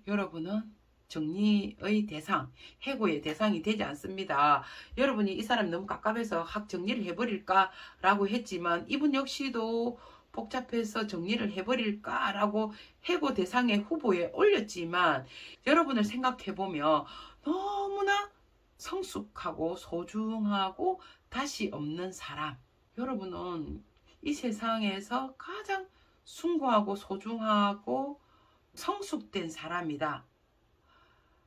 여러분은 정리의 대상, 해고의 대상이 되지 않습니다. 여러분이 이 사람이 너무 깝깝해서 확 정리를 해버릴까 라고 했지만 이분 역시도 복잡해서 정리를 해버릴까 라고 해고 대상의 후보에 올렸지만 여러분을 생각해보면 너무나 성숙하고 소중하고 다시 없는 사람. 여러분은 이 세상에서 가장 숭고하고 소중하고 성숙된 사람이다.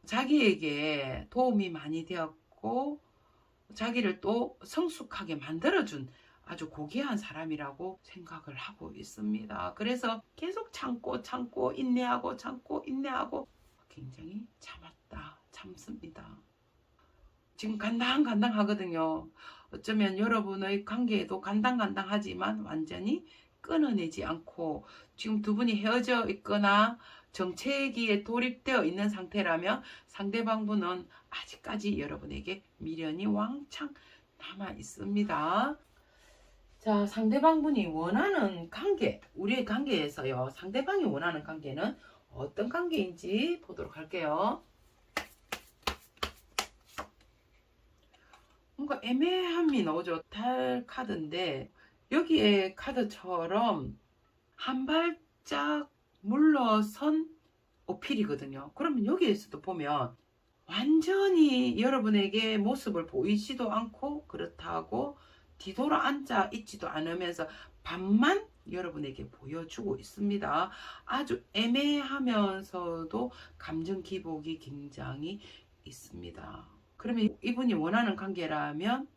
자기에게 도움이 많이 되었고 자기를 또 성숙하게 만들어준 아주 고귀한 사람이라고 생각을 하고 있습니다. 그래서 계속 참고 인내하고 굉장히 참습니다. 지금 간당간당하거든요. 어쩌면 여러분의 관계에도 간당간당하지만 완전히 끊어내지 않고 지금 두 분이 헤어져 있거나 정체기에 돌입되어 있는 상태라면 상대방분은 아직까지 여러분에게 미련이 왕창 남아 있습니다. 자, 상대방분이 원하는 관계, 우리의 관계에서요. 상대방이 원하는 관계는 어떤 관계인지 보도록 할게요. 뭔가 애매함이 나오죠. 달 카드인데 여기에 카드처럼 한 발짝 물러선 어필이거든요. 그러면 여기에서도 보면 완전히 여러분에게 모습을 보이지도 않고 그렇다고 뒤돌아 앉아 있지도 않으면서 반만 여러분에게 보여주고 있습니다. 아주 애매하면서도 감정 기복이 굉장히 있습니다. 그러면 이분이 원하는 관계라면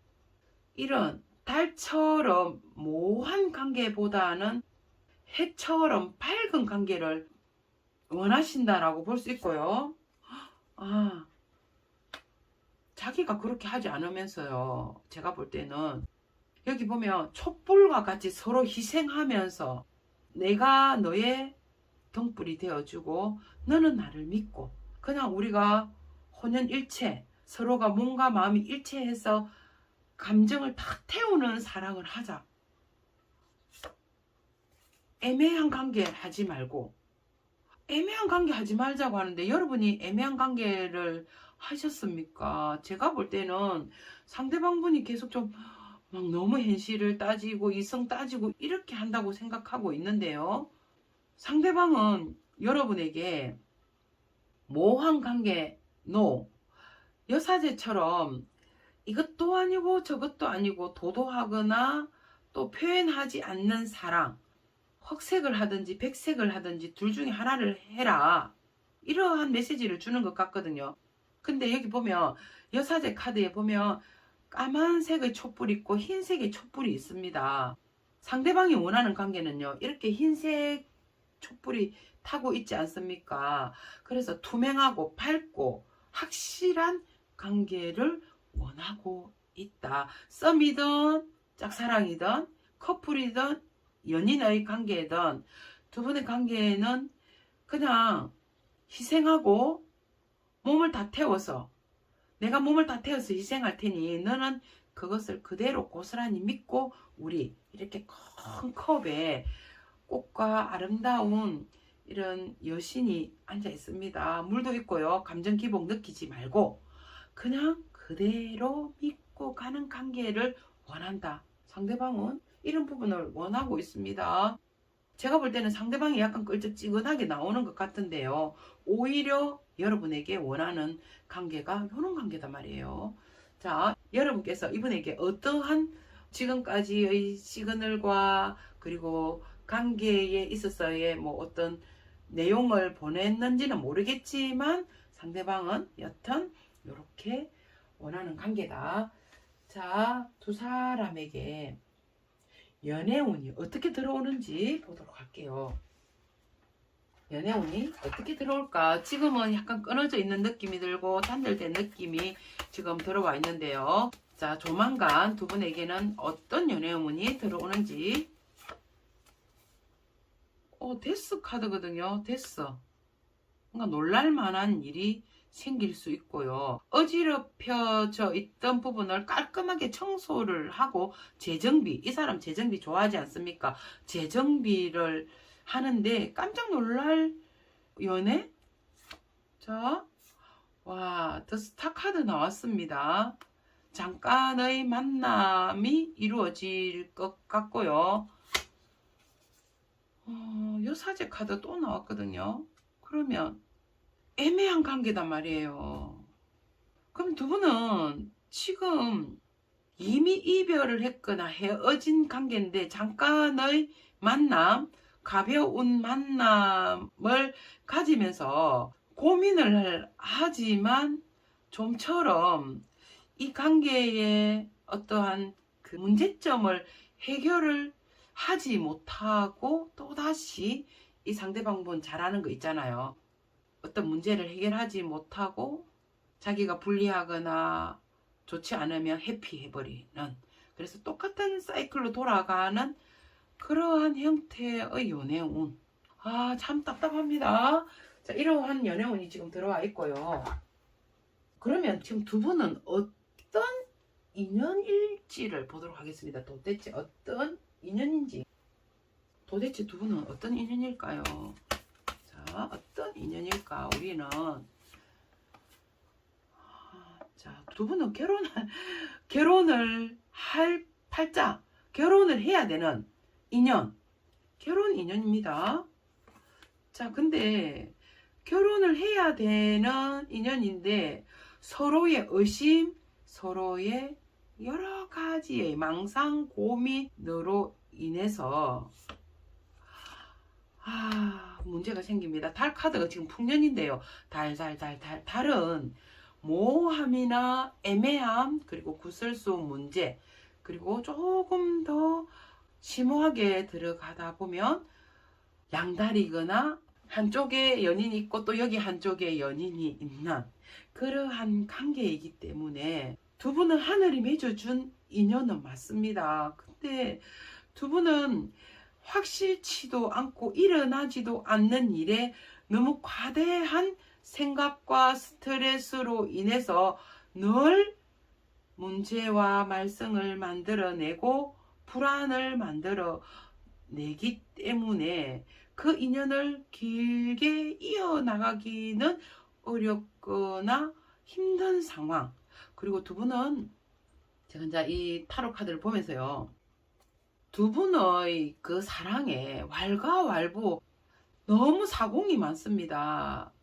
이런 달처럼 모호한 관계보다는 해처럼 밝은 관계를 원하신다라고 볼 수 있고요. 자기가 그렇게 하지 않으면서요. 제가 볼 때는 여기 보면 촛불과 같이 서로 희생하면서 내가 너의 등불이 되어주고 너는 나를 믿고 그냥 우리가 혼연일체 서로가 몸과 마음이 일체해서 감정을 다 태우는 사랑을 하자. 애매한 관계 하지 말고 애매한 관계 하지 말자고 하는데 여러분이 애매한 관계를 하셨습니까? 제가 볼 때는 상대방분이 계속 좀 막 너무 현실을 따지고 이성 따지고 이렇게 한다고 생각하고 있는데요. 상대방은 여러분에게 모호한 관계, 여사제처럼 이것도 아니고 저것도 아니고 도도하거나 또 표현하지 않는 사랑, 흑색을 하든지 백색을 하든지 둘 중에 하나를 해라. 이러한 메시지를 주는 것 같거든요. 근데 여기 보면 여사제 카드에 보면 까만색의 촛불이 있고 흰색의 촛불이 있습니다. 상대방이 원하는 관계는요. 이렇게 흰색 촛불이 타고 있지 않습니까? 그래서 투명하고 밝고 확실한 관계를 원하고 있다. 썸이든 짝사랑이든 커플이든 연인의 관계든 두 분의 관계는 그냥 희생하고 몸을 다 태워서 내가 몸을 다 태워서 희생할 테니 너는 그것을 그대로 고스란히 믿고 우리 이렇게 큰 컵에 꽃과 아름다운 이런 여신이 앉아 있습니다. 물도 있고요. 감정 기복 느끼지 말고 그냥 그대로 믿고 가는 관계를 원한다. 상대방은 이런 부분을 원하고 있습니다. 제가 볼 때는 상대방이 약간 끌적지근하게 나오는 것 같은데요. 오히려 여러분에게 원하는 관계가 이런 관계단 말이에요. 자, 여러분께서 이분에게 어떠한 지금까지의 시그널과 그리고 관계에 있어서의 뭐 어떤 내용을 보냈는지는 모르겠지만 상대방은 여튼 이렇게 원하는 관계다. 자, 두 사람에게 연애운이 어떻게 들어오는지 보도록 할게요. 연애운이 어떻게 들어올까? 지금은 약간 끊어져 있는 느낌이 들고 단절된 느낌이 지금 들어와 있는데요. 자, 조만간 두 분에게는 어떤 연애운이 들어오는지. 데스 카드거든요. 데스. 뭔가 놀랄만한 일이 생길 수 있고요. 어지럽혀져 있던 부분을 깔끔하게 청소를 하고 재정비, 이 사람 재정비 좋아하지 않습니까? 재정비를 하는데 깜짝 놀랄 연애? 자, 와, 더 스타 카드 나왔습니다. 잠깐의 만남이 이루어질 것 같고요. 여사제 카드 또 나왔거든요. 그러면 애매한 관계단 말이에요. 그럼 두 분은 지금 이미 이별을 했거나 헤어진 관계인데 잠깐의 만남, 가벼운 만남을 가지면서 고민을 하지만 좀처럼 이 관계의 어떠한 그 문제점을 해결을 하지 못하고 또다시 이 상대방분 잘하는 거 있잖아요. 어떤 문제를 해결하지 못하고 자기가 불리하거나 좋지 않으면 회피해버리는, 그래서 똑같은 사이클로 돌아가는 그러한 형태의 연애운. 참 답답합니다. 자, 이러한 연애운이 지금 들어와 있고요. 그러면 지금 두 분은 어떤 인연일지를 보도록 하겠습니다. 도대체 어떤 인연인지. 도대체 두 분은 어떤 인연일까요? 자, 어떤 인연일까? 우리는 자, 두 분은 결혼을 할 팔자, 결혼을 해야 되는 인연, 결혼 인연입니다. 자, 근데 결혼을 해야 되는 인연인데 서로의 의심, 서로의 여러 가지의 망상, 고민으로 인해서 문제가 생깁니다. 달 카드가 지금 풍년인데요. 달은 모호함이나 애매함, 그리고 구설수온 문제, 그리고 조금 더 심오하게 들어가다 보면 양다리거나 한쪽에 연인이 있고 또 여기 한쪽에 연인이 있는 그러한 관계이기 때문에 두 분은 하늘이 맺어준 인연은 맞습니다. 근데 두 분은 확실치도 않고 일어나지도 않는 일에 너무 과대한 생각과 스트레스로 인해서 늘 문제와 말썽을 만들어내고 불안을 만들어내기 때문에 그 인연을 길게 이어나가기는 어렵거나 힘든 상황. 그리고 두 분은 제가 이제 이 타로 카드를 보면서요, 두 분의 그 사랑에 왈가왈부, 너무 사공이 많습니다.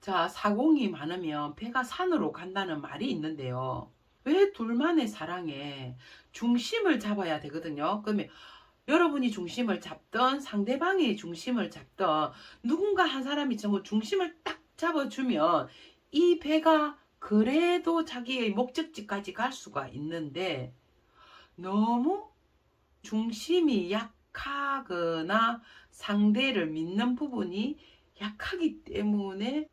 자, 사공이 많으면 배가 산으로 간다는 말이 있는데요. 왜 둘만의 사랑에 중심을 잡아야 되거든요. 그러면 여러분이 중심을 잡던 상대방이 중심을 잡던 누군가 한 사람이 전부 중심을 딱 잡아주면 이 배가 그래도 자기의 목적지까지 갈 수가 있는데, 너무 중심이 약하거나 상대를 믿는 부분이 약하기 때문에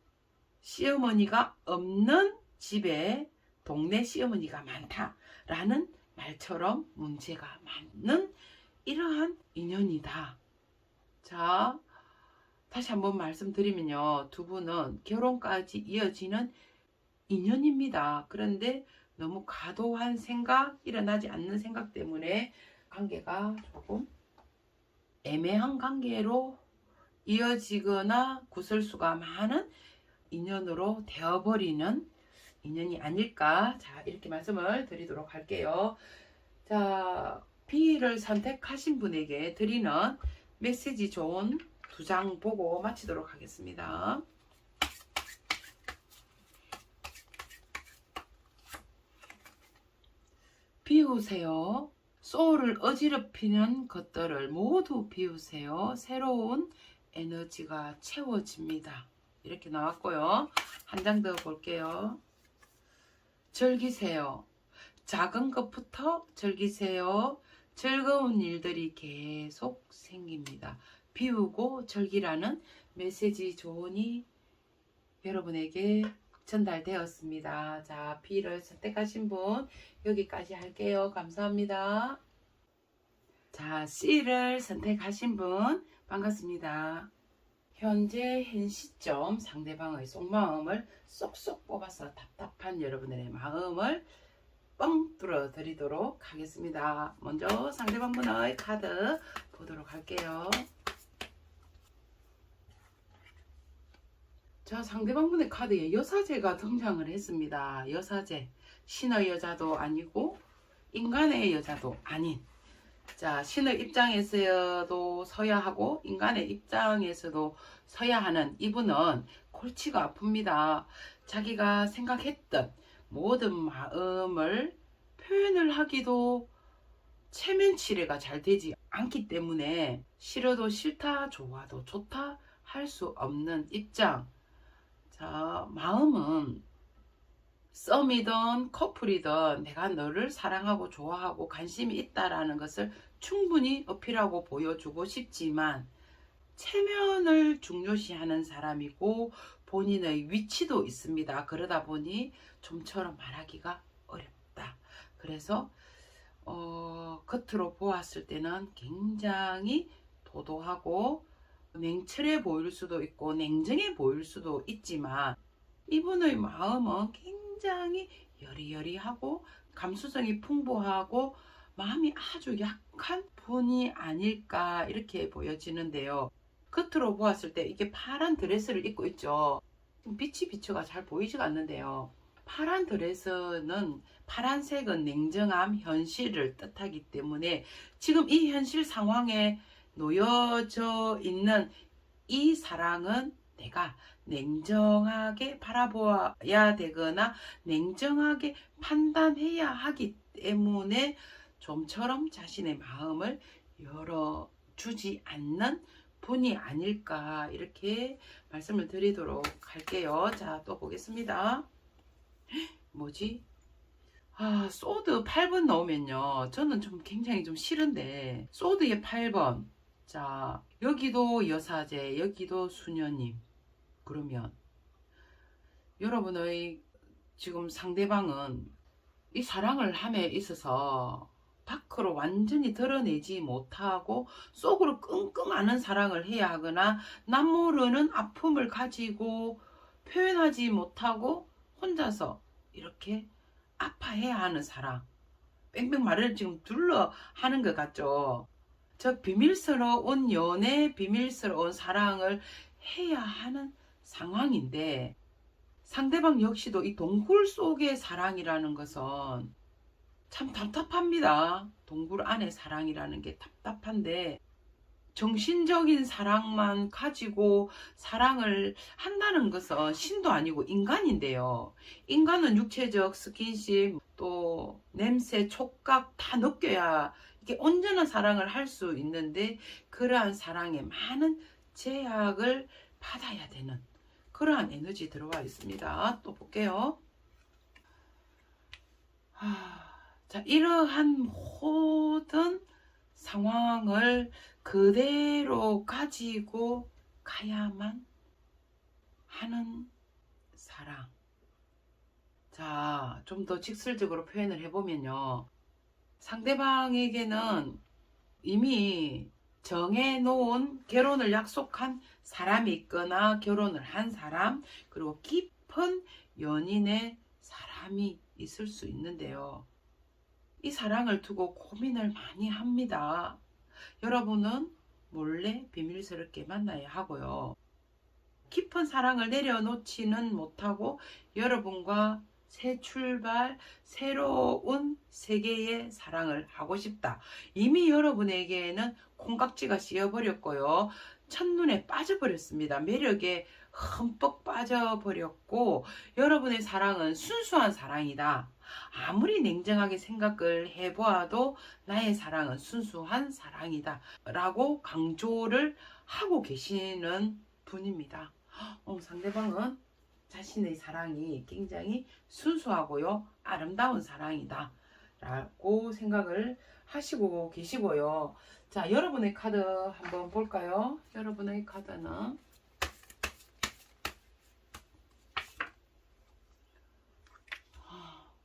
시어머니가 없는 집에 동네 시어머니가 많다라는 말처럼 문제가 많은 이러한 인연이다. 자, 다시 한번 말씀드리면요, 두 분은 결혼까지 이어지는 인연입니다. 그런데 너무 과도한 생각, 일어나지 않는 생각 때문에 관계가 조금 애매한 관계로 이어지거나 구설수가 많은 인연으로 되어버리는 인연이 아닐까. 자, 이렇게 말씀을 드리도록 할게요. 자, B를 선택하신 분에게 드리는 메시지 좋은 두 장 보고 마치도록 하겠습니다. 비우세요. 소울을 어지럽히는 것들을 모두 비우세요. 새로운 에너지가 채워집니다. 이렇게 나왔고요. 한 장 더 볼게요. 즐기세요. 작은 것부터 즐기세요. 즐거운 일들이 계속 생깁니다. 비우고 즐기라는 메시지 조언이 여러분에게 전달되었습니다. 자, B를 선택하신 분 여기까지 할게요. 감사합니다. 자, C를 선택하신 분 반갑습니다. 현재 현 시점 상대방의 속마음을 쏙쏙 뽑아서 답답한 여러분들의 마음을 뻥 뚫어 드리도록 하겠습니다. 먼저 상대방분의 카드 보도록 할게요. 자, 상대방분의 카드에 여사제가 등장을 했습니다. 여사제, 신의 여자도 아니고 인간의 여자도 아닌, 자, 신의 입장에서도 서야 하고 인간의 입장에서도 서야 하는 이분은 골치가 아픕니다. 자기가 생각했던 모든 마음을 표현을 하기도 체면치레가 잘 되지 않기 때문에 싫어도 싫다, 좋아도 좋다 할 수 없는 입장. 자, 마음은 썸이든 커플이든 내가 너를 사랑하고 좋아하고 관심이 있다라는 것을 충분히 어필하고 보여주고 싶지만 체면을 중요시하는 사람이고 본인의 위치도 있습니다. 그러다 보니 좀처럼 말하기가 어렵다. 그래서 겉으로 보았을 때는 굉장히 도도하고 냉철해 보일 수도 있고 냉정해 보일 수도 있지만 이분의 마음은 굉장히 여리여리하고 감수성이 풍부하고 마음이 아주 약한 분이 아닐까 이렇게 보여지는데요. 겉으로 보았을 때 이게 파란 드레스를 입고 있죠. 빛이 비춰가 잘 보이지가 않는데요. 파란 드레스는 파란색은 냉정함, 현실을 뜻하기 때문에 지금 이 현실 상황에 놓여져 있는 이 사랑은 내가 냉정하게 바라보아야 되거나 냉정하게 판단해야 하기 때문에 좀처럼 자신의 마음을 열어주지 않는 분이 아닐까 이렇게 말씀을 드리도록 할게요. 자, 또 보겠습니다. 뭐지? 아, 소드 8번 넣으면요. 저는 좀 굉장히 좀 싫은데 소드의 8번. 자, 여기도 여사제, 여기도 수녀님. 그러면 여러분의 지금 상대방은 이 사랑을 함에 있어서 밖으로 완전히 드러내지 못하고 속으로 끙끙 앓는 사랑을 해야 하거나 남모르는 아픔을 가지고 표현하지 못하고 혼자서 이렇게 아파해야 하는 사랑. 뺑뺑 말을 지금 둘러 하는 것 같죠. 저 비밀스러운 연애, 비밀스러운 사랑을 해야 하는 상황인데 상대방 역시도 이 동굴 속의 사랑이라는 것은 참 답답합니다. 동굴 안의 사랑이라는 게 답답한데 정신적인 사랑만 가지고 사랑을 한다는 것은 신도 아니고 인간인데요. 인간은 육체적 스킨십, 또 냄새, 촉각 다 느껴야 이게 온전한 사랑을 할 수 있는데 그러한 사랑에 많은 제약을 받아야 되는 그러한 에너지 들어와 있습니다. 또 볼게요. 자, 이러한 모든 상황을 그대로 가지고 가야만 하는 사랑. 자, 좀 더 직설적으로 표현을 해보면요. 상대방에게는 이미 정해놓은 결혼을 약속한 사람이 있거나 결혼을 한 사람, 그리고 깊은 연인의 사람이 있을 수 있는데요. 이 사랑을 두고 고민을 많이 합니다. 여러분은 몰래 비밀스럽게 만나야 하고요. 깊은 사랑을 내려놓지는 못하고 여러분과 새 출발, 새로운 세계의 사랑을 하고 싶다. 이미 여러분에게는 콩깍지가 씌어버렸고요. 첫눈에 빠져버렸습니다. 매력에 흠뻑 빠져버렸고 여러분의 사랑은 순수한 사랑이다. 아무리 냉정하게 생각을 해보아도 나의 사랑은 순수한 사랑이다 라고 강조를 하고 계시는 분입니다. 상대방은 자신의 사랑이 굉장히 순수하고요 아름다운 사랑이다 라고 생각을 하시고 계시고요. 자, 여러분의 카드 한번 볼까요? 여러분의 카드는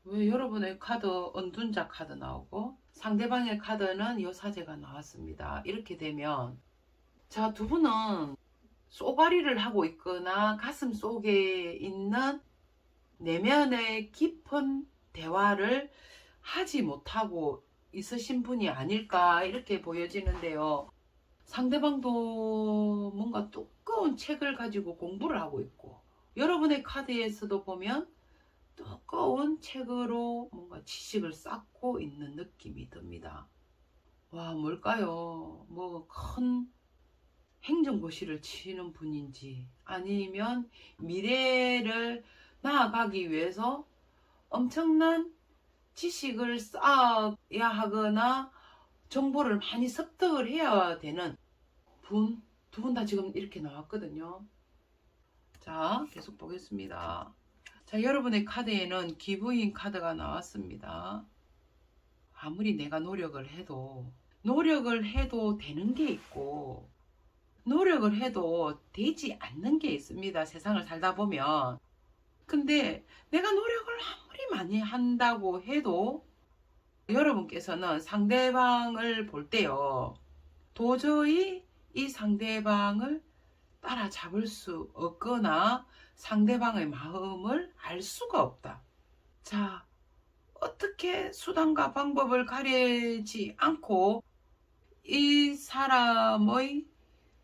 왜 여러분의 카드 은둔자 카드 나오고 상대방의 카드는 여사제가 나왔습니다. 이렇게 되면 자, 두 분은 쏘가리를 하고 있거나 가슴 속에 있는 내면의 깊은 대화를 하지 못하고 있으신 분이 아닐까 이렇게 보여지는데요. 상대방도 뭔가 두꺼운 책을 가지고 공부를 하고 있고 여러분의 카드에서도 보면 두꺼운 책으로 뭔가 지식을 쌓고 있는 느낌이 듭니다. 와, 뭘까요? 뭐 큰 행정고시를 치는 분인지 아니면 미래를 나아가기 위해서 엄청난 지식을 쌓아야 하거나 정보를 많이 습득을 해야 되는 분, 두 분 다 지금 이렇게 나왔거든요. 자, 계속 보겠습니다. 자, 여러분의 카드에는 기부인 카드가 나왔습니다. 아무리 내가 노력을 해도 되는 게 있고 노력을 해도 되지 않는 게 있습니다. 세상을 살다 보면. 근데 내가 노력을 아무리 많이 한다고 해도 여러분께서는 상대방을 볼 때요. 도저히 이 상대방을 따라잡을 수 없거나 상대방의 마음을 알 수가 없다. 자, 어떻게 수단과 방법을 가리지 않고 이 사람의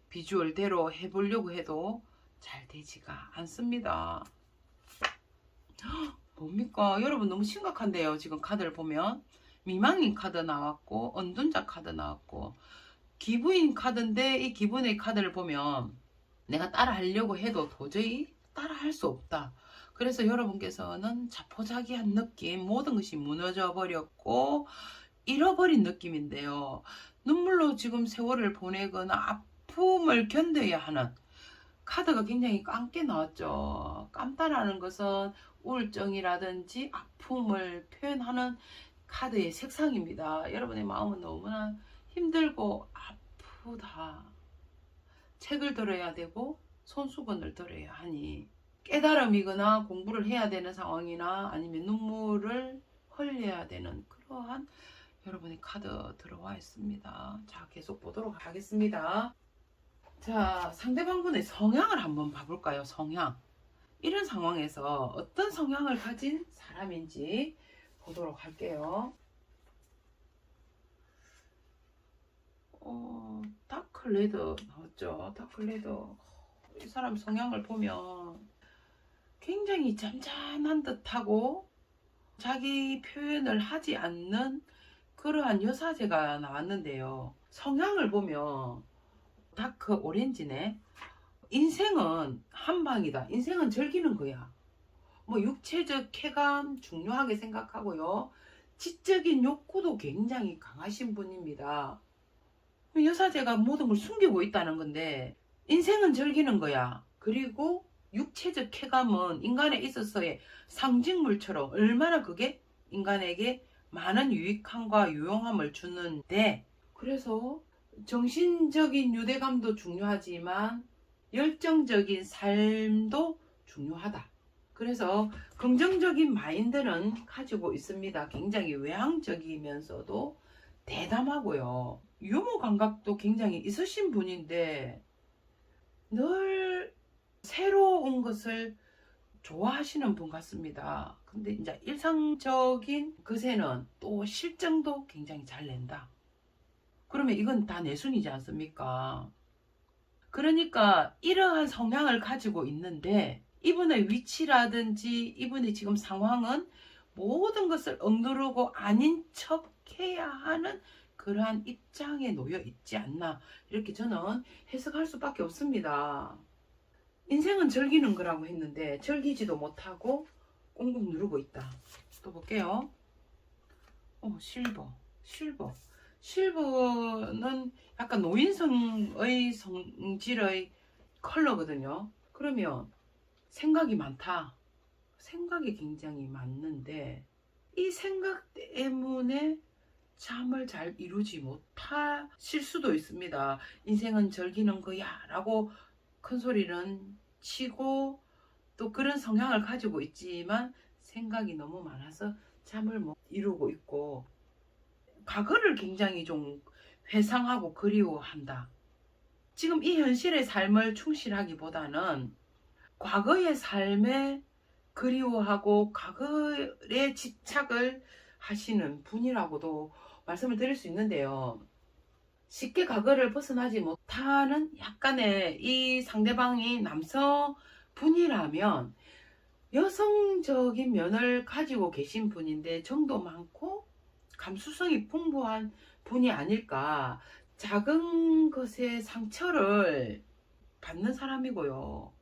비주얼대로 해보려고 해도 잘 되지가 않습니다. 뭡니까? 여러분 너무 심각한데요. 지금 카드를 보면 미망인 카드 나왔고 은둔자 카드 나왔고 기부인 카드인데 이 기부인의 카드를 보면 내가 따라 하려고 해도 도저히 따라 할 수 없다. 그래서 여러분께서는 자포자기한 느낌, 모든 것이 무너져 버렸고 잃어버린 느낌인데요. 눈물로 지금 세월을 보내거나 아픔을 견뎌야 하는 카드가 굉장히 깜게 나왔죠. 깜다라는 것은 우울증이라든지 아픔을 표현하는 카드의 색상입니다. 여러분의 마음은 너무나 힘들고 아프다. 책을 들어야 되고 손수건을 들어야 하니 깨달음이거나 공부를 해야 되는 상황이나 아니면 눈물을 흘려야 되는 그러한 여러분의 카드 들어와 있습니다. 자, 계속 보도록 하겠습니다. 자, 상대방분의 성향을 한번 봐볼까요? 성향. 이런 상황에서 어떤 성향을 가진 사람인지 보도록 할게요. 다크레드 나왔죠. 다크레드. 이 사람 성향을 보면 굉장히 잠잠한 듯하고 자기 표현을 하지 않는 그러한 여사제가 나왔는데요. 성향을 보면 다크 오렌지네. 인생은 한방이다. 인생은 즐기는 거야. 뭐 육체적 쾌감 중요하게 생각하고요. 지적인 욕구도 굉장히 강하신 분입니다. 여사제가 모든 걸 숨기고 있다는 건데 인생은 즐기는 거야. 그리고 육체적 쾌감은 인간에 있어서의 상징물처럼 얼마나 그게 인간에게 많은 유익함과 유용함을 주는데 그래서 정신적인 유대감도 중요하지만 열정적인 삶도 중요하다. 그래서 긍정적인 마인드는 가지고 있습니다. 굉장히 외향적이면서도 대담하고요. 유머 감각도 굉장히 있으신 분인데 늘 새로운 것을 좋아하시는 분 같습니다. 근데 이제 일상적인 것에는 또 실정도 굉장히 잘 낸다. 그러면 이건 다 내순이지 않습니까? 그러니까 이러한 성향을 가지고 있는데 이분의 위치라든지 이분의 지금 상황은 모든 것을 억누르고 아닌 척 해야 하는 그러한 입장에 놓여 있지 않나 이렇게 저는 해석할 수밖에 없습니다. 인생은 즐기는 거라고 했는데 즐기지도 못하고 꽁꽁 누르고 있다. 또 볼게요. 실버는 약간 노인성의 성질의 컬러거든요. 그러면 생각이 많다. 생각이 굉장히 많는데 이 생각 때문에 잠을 잘 이루지 못하실 수도 있습니다. 인생은 즐기는 거야 라고 큰 소리는 치고 또 그런 성향을 가지고 있지만 생각이 너무 많아서 잠을 못 이루고 있고, 과거를 굉장히 좀 회상하고 그리워한다. 지금 이 현실의 삶을 충실하기보다는 과거의 삶에 그리워하고 과거에 집착을 하시는 분이라고도 말씀을 드릴 수 있는데요. 쉽게 과거를 벗어나지 못하는 약간의 이 상대방이 남성분이라면 여성적인 면을 가지고 계신 분인데 정도 많고 감수성이 풍부한 분이 아닐까. 작은 것에 상처를 받는 사람이고요.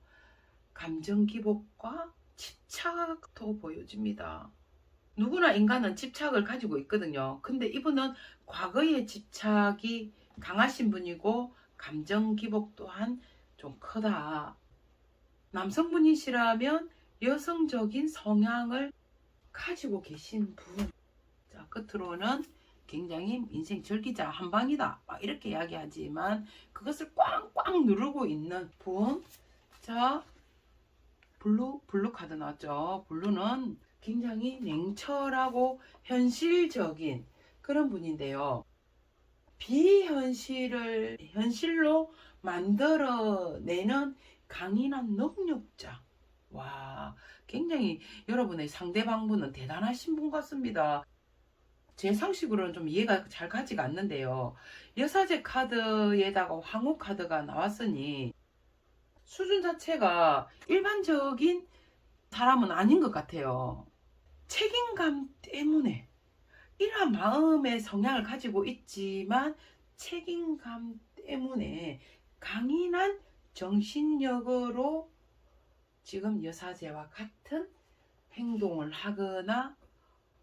감정 기복과 집착도 보여집니다. 누구나 인간은 집착을 가지고 있거든요. 근데 이분은 과거의 집착이 강하신 분이고 감정 기복 또한 좀 크다. 남성분이시라면 여성적인 성향을 가지고 계신 분. 자, 끝으로는 굉장히 인생 즐기자 한방이다 막 이렇게 이야기하지만 그것을 꽝꽝 누르고 있는 분. 자, 블루 카드 나왔죠. 블루는 굉장히 냉철하고 현실적인 그런 분인데요. 비현실을 현실로 만들어내는 강인한 능력자. 와, 굉장히 여러분의 상대방분은 대단하신 분 같습니다. 제 상식으로는 좀 이해가 잘 가지가 않는데요. 여사제 카드에다가 황후 카드가 나왔으니 수준 자체가 일반적인 사람은 아닌 것 같아요. 책임감 때문에 이러한 마음의 성향을 가지고 있지만 책임감 때문에 강인한 정신력으로 지금 여사제와 같은 행동을 하거나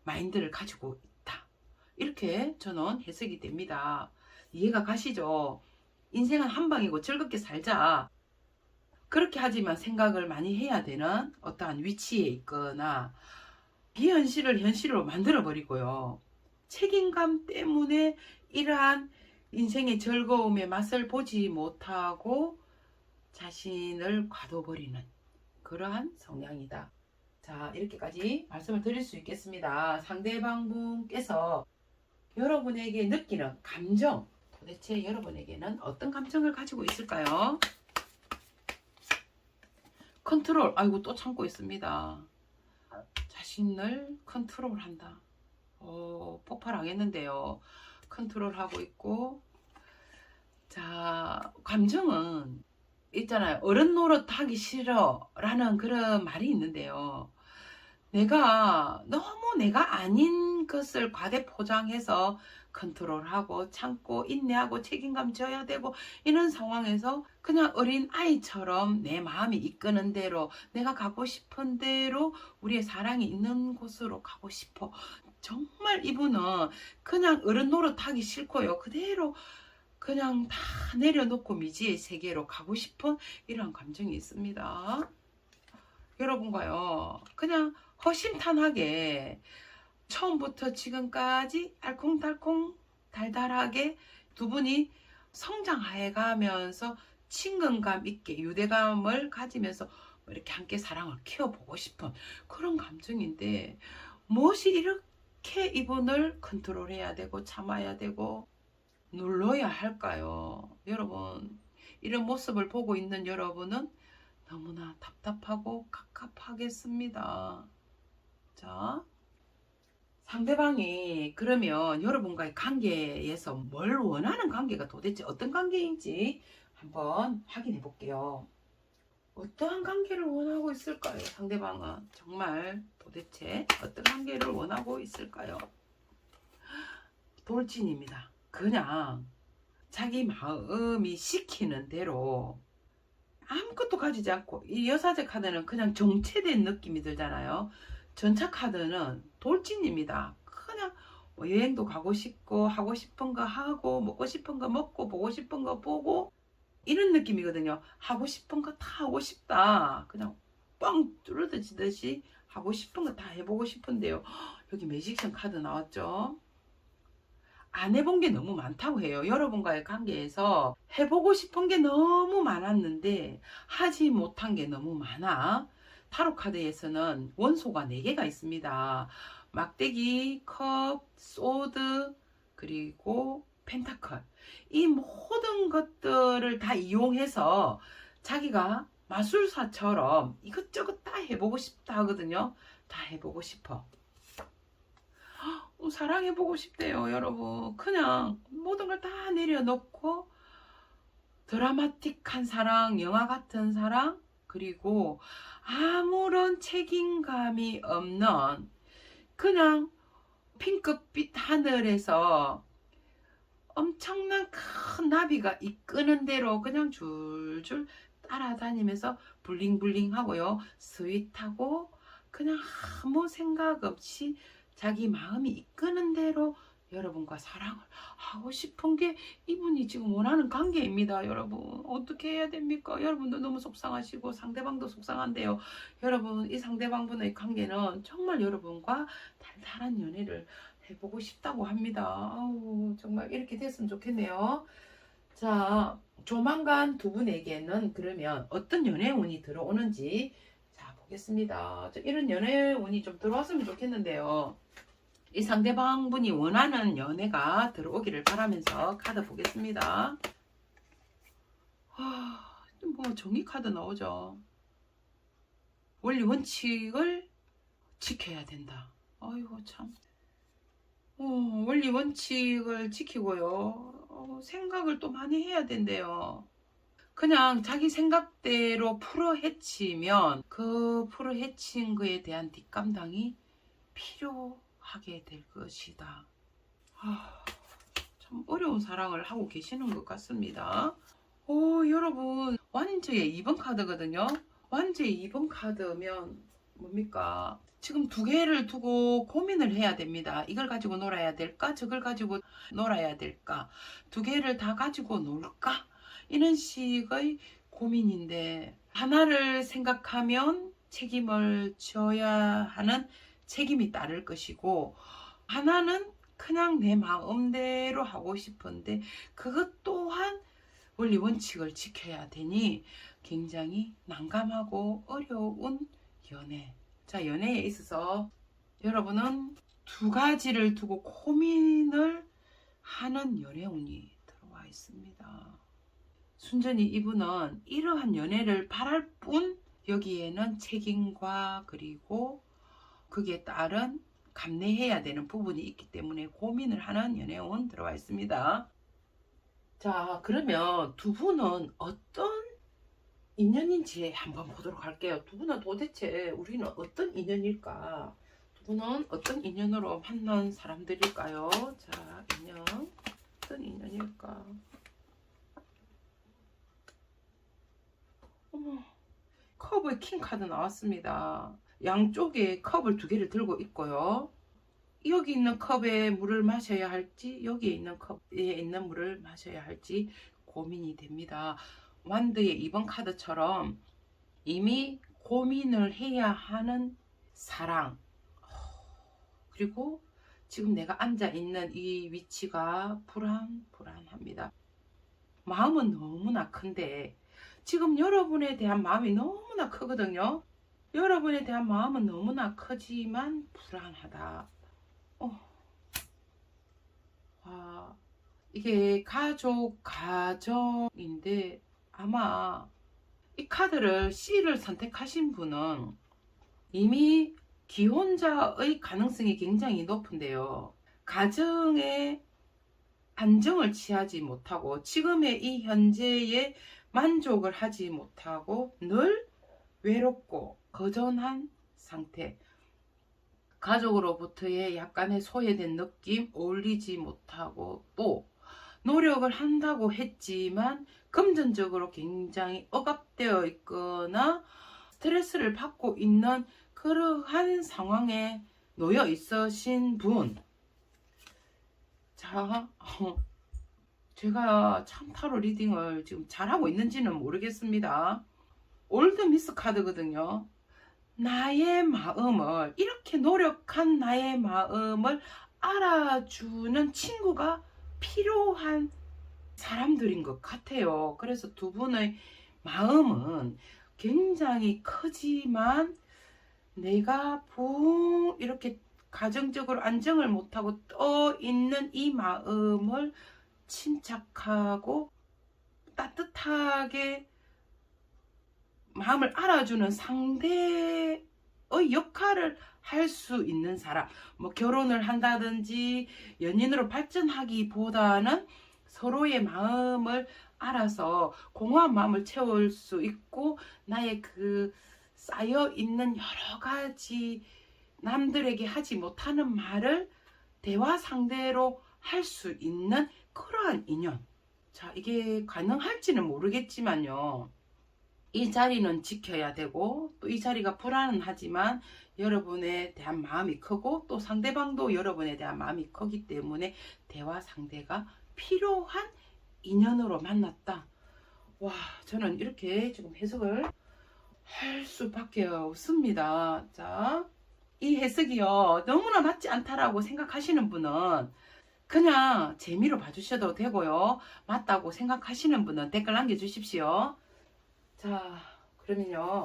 마인드를 가지고 있다. 이렇게 저는 해석이 됩니다. 이해가 가시죠? 인생은 한방이고 즐겁게 살자. 그렇게 하지만 생각을 많이 해야 되는 어떠한 위치에 있거나 비현실을 현실로 만들어버리고요. 책임감 때문에 이러한 인생의 즐거움의 맛을 보지 못하고 자신을 가둬버리는 그러한 성향이다. 자, 이렇게까지 말씀을 드릴 수 있겠습니다. 상대방 분께서 여러분에게 느끼는 감정, 도대체 여러분에게는 어떤 감정을 가지고 있을까요? 컨트롤, 아이고 또 참고 있습니다. 자신을 컨트롤한다. 폭발하겠는데요. 컨트롤하고 있고, 자, 감정은 있잖아요. 어른 노릇 하기 싫어 라는 그런 말이 있는데요. 너무 내가 아닌 것을 과대 포장해서 컨트롤하고 참고 인내하고 책임감 져야 되고 이런 상황에서 그냥 어린 아이처럼 내 마음이 이끄는 대로 내가 가고 싶은 대로 우리의 사랑이 있는 곳으로 가고 싶어. 정말 이분은 그냥 어른 노릇하기 싫고요. 그대로 그냥 다 내려놓고 미지의 세계로 가고 싶은 이런 감정이 있습니다. 여러분과요. 그냥 허심탄회하게 처음부터 지금까지 알콩달콩 달달하게 두 분이 성장해 가면서 친근감 있게 유대감을 가지면서 이렇게 함께 사랑을 키워보고 싶은 그런 감정인데 무엇이 이렇게 이분을 컨트롤해야 되고 참아야 되고 눌러야 할까요? 여러분, 이런 모습을 보고 있는 여러분은 너무나 답답하고 갑갑하겠습니다. 자, 상대방이 그러면 여러분과의 관계에서 뭘 원하는 관계가 도대체 어떤 관계인지 한번 확인해 볼게요. 어떠한 관계를 원하고 있을까요? 상대방은 정말 도대체 어떤 관계를 원하고 있을까요? 돌진입니다. 그냥 자기 마음이 시키는 대로 아무것도 가지지 않고, 이 여사제 카드는 그냥 정체된 느낌이 들잖아요. 전차 카드는 돌진입니다. 그냥 여행도 가고 싶고 하고 싶은 거 하고 먹고 싶은 거 먹고 보고 싶은 거 보고 이런 느낌이거든요. 하고 싶은 거 다 하고 싶다. 그냥 뻥 뚫어지듯이 하고 싶은 거 다 해보고 싶은데요. 여기 매직션 카드 나왔죠. 안 해본 게 너무 많다고 해요. 여러분과의 관계에서 해보고 싶은 게 너무 많았는데 하지 못한 게 너무 많아. 타로 카드에서는 원소가 4개가 있습니다. 막대기, 컵, 소드, 그리고 펜타클. 이 모든 것들을 다 이용해서 자기가 마술사처럼 이것저것 다 해보고 싶다 하거든요. 다 해보고 싶어. 사랑해보고 싶대요, 여러분. 그냥 모든 걸 다 내려놓고 드라마틱한 사랑, 영화 같은 사랑, 그리고 아무런 책임감이 없는 그냥 핑크빛 하늘에서 엄청난 큰 나비가 이끄는 대로 그냥 줄줄 따라다니면서 블링블링 하고요. 스윗하고 그냥 아무 생각 없이 자기 마음이 이끄는 대로 여러분과 사랑을 하고 싶은 게 이분이 지금 원하는 관계입니다. 여러분 어떻게 해야 됩니까? 여러분도 너무 속상하시고 상대방도 속상한데요. 여러분 이 상대방분의 관계는 정말 여러분과 달달한 연애를 해보고 싶다고 합니다. 아우 정말 이렇게 됐으면 좋겠네요. 자 조만간 두 분에게는 그러면 어떤 연애 운이 들어오는지 자 보겠습니다. 이런 연애 운이 좀 들어왔으면 좋겠는데요. 이 상대방 분이 원하는 연애가 들어오기를 바라면서 카드 보겠습니다. 뭐 정의 카드 나오죠. 원리 원칙을 지켜야 된다. 아이고 참. 원리 원칙을 지키고요. 생각을 또 많이 해야 된대요. 그냥 자기 생각대로 풀어헤치면 그 풀어헤친 거에 대한 뒷감당이 필요하게 될 것이다. 참 어려운 사랑을 하고 계시는 것 같습니다. 여러분 완제의 2번 카드거든요. 완제의 2번 카드면 뭡니까? 지금 2개를 두고 고민을 해야 됩니다. 이걸 가지고 놀아야 될까? 저걸 가지고 놀아야 될까? 2개를 다 가지고 놀까? 이런 식의 고민인데 하나를 생각하면 책임을 져야 하는 책임이 따를 것이고 하나는 그냥 내 마음대로 하고 싶은데 그것 또한 원리 원칙을 지켜야 되니 굉장히 난감하고 어려운 연애. 자, 연애에 있어서 여러분은 2가지를 두고 고민을 하는 연애운이 들어와 있습니다. 순전히 이분은 이러한 연애를 바랄 뿐 여기에는 책임과 그리고 그게 따른 감내해야 되는 부분이 있기 때문에 고민을 하는 연애운 들어와 있습니다. 자, 그러면 두 분은 어떤 인연인지 한번 보도록 할게요. 두 분은 도대체 우리는 어떤 인연일까? 두 분은 어떤 인연으로 만난 사람들일까요? 자, 인연 어떤 인연일까? 컵의 킹 카드 나왔습니다. 양쪽에 컵을 2개를 들고 있고요. 여기 있는 컵에 물을 마셔야 할지 여기에 있는 컵에 있는 물을 마셔야 할지 고민이 됩니다. 완드의 2번 카드처럼 이미 고민을 해야 하는 사랑, 그리고 지금 내가 앉아있는 이 위치가 불안합니다. 마음은 너무나 큰데 지금 여러분에 대한 마음이 너무나 크거든요. 여러분에 대한 마음은 너무나 크지만 불안하다. 이게 가정인데 아마 이 카드를 C를 선택하신 분은 이미 기혼자의 가능성이 굉장히 높은데요. 가정에 안정을 취하지 못하고 지금의 이 현재에 만족을 하지 못하고 늘 외롭고 거전한 상태, 가족으로부터의 약간의 소외된 느낌, 어울리지 못하고 또 노력을 한다고 했지만 금전적으로 굉장히 억압되어 있거나 스트레스를 받고 있는 그러한 상황에 놓여 있으신 분. 자, 제가 참 타로 리딩을 지금 잘하고 있는지는 모르겠습니다. 올드 미스 카드거든요. 나의 마음을, 이렇게 노력한 나의 마음을 알아주는 친구가 필요한 사람들인 것 같아요. 그래서 두 분의 마음은 굉장히 크지만 내가 붕 이렇게 가정적으로 안정을 못하고 떠 있는 이 마음을 침착하고 따뜻하게 마음을 알아주는 상대의 역할을 할 수 있는 사람, 뭐 결혼을 한다든지 연인으로 발전하기보다는 서로의 마음을 알아서 공허한 마음을 채울 수 있고, 나의 그 쌓여 있는 여러 가지 남들에게 하지 못하는 말을 대화 상대로 할 수 있는 그러한 인연. 자, 이게 가능할지는 모르겠지만요, 이 자리는 지켜야 되고, 또 이 자리가 불안하지만 여러분에 대한 마음이 크고, 또 상대방도 여러분에 대한 마음이 크기 때문에 대화 상대가 필요한 인연으로 만났다. 와, 저는 이렇게 지금 해석을 할 수밖에 없습니다. 자, 이 해석이요, 너무나 맞지 않다라고 생각하시는 분은 그냥 재미로 봐주셔도 되고요, 맞다고 생각하시는 분은 댓글 남겨주십시오. 자, 그러면요,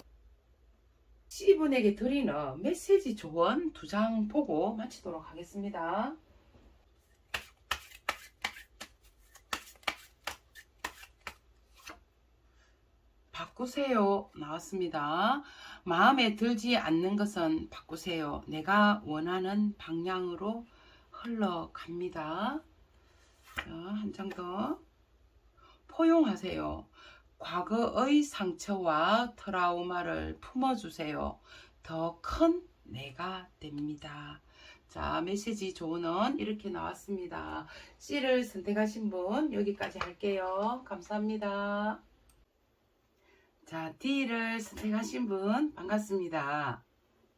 C분에게 드리는 메시지 조언 2장 보고 마치도록 하겠습니다. 바꾸세요 나왔습니다. 마음에 들지 않는 것은 바꾸세요. 내가 원하는 방향으로 흘러갑니다. 자, 한 장 더. 포용하세요. 과거의 상처와 트라우마를 품어주세요. 더 큰 내가 됩니다. 자, 메시지 조언은 이렇게 나왔습니다. C를 선택하신 분 여기까지 할게요. 감사합니다. 자, D를 선택하신 분 반갑습니다.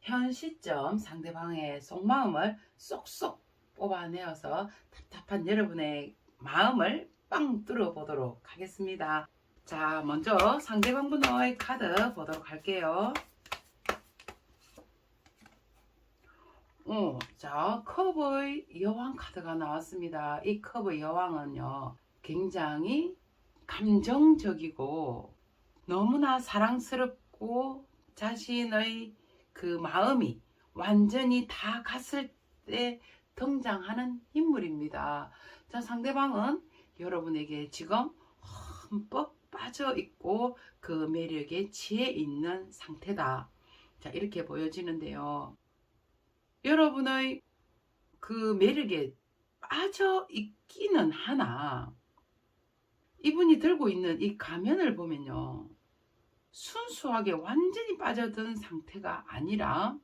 현 시점 상대방의 속마음을 쏙쏙 뽑아내어서 답답한 여러분의 마음을 빵 뚫어보도록 하겠습니다. 자, 먼저 상대방분의 카드 보도록 할게요. 자, 컵의 여왕 카드가 나왔습니다. 이 컵의 여왕은요, 굉장히 감정적이고 너무나 사랑스럽고 자신의 그 마음이 완전히 다 갔을 때 등장하는 인물입니다. 자, 상대방은 여러분에게 지금 흠뻑 빠져 있고 그 매력에 취해 있는 상태다. 자, 이렇게 보여지는데요, 여러분의 그 매력에 빠져 있기는 하나, 이분이 들고 있는 이 가면을 보면요, 순수하게 완전히 빠져든 상태가 아니라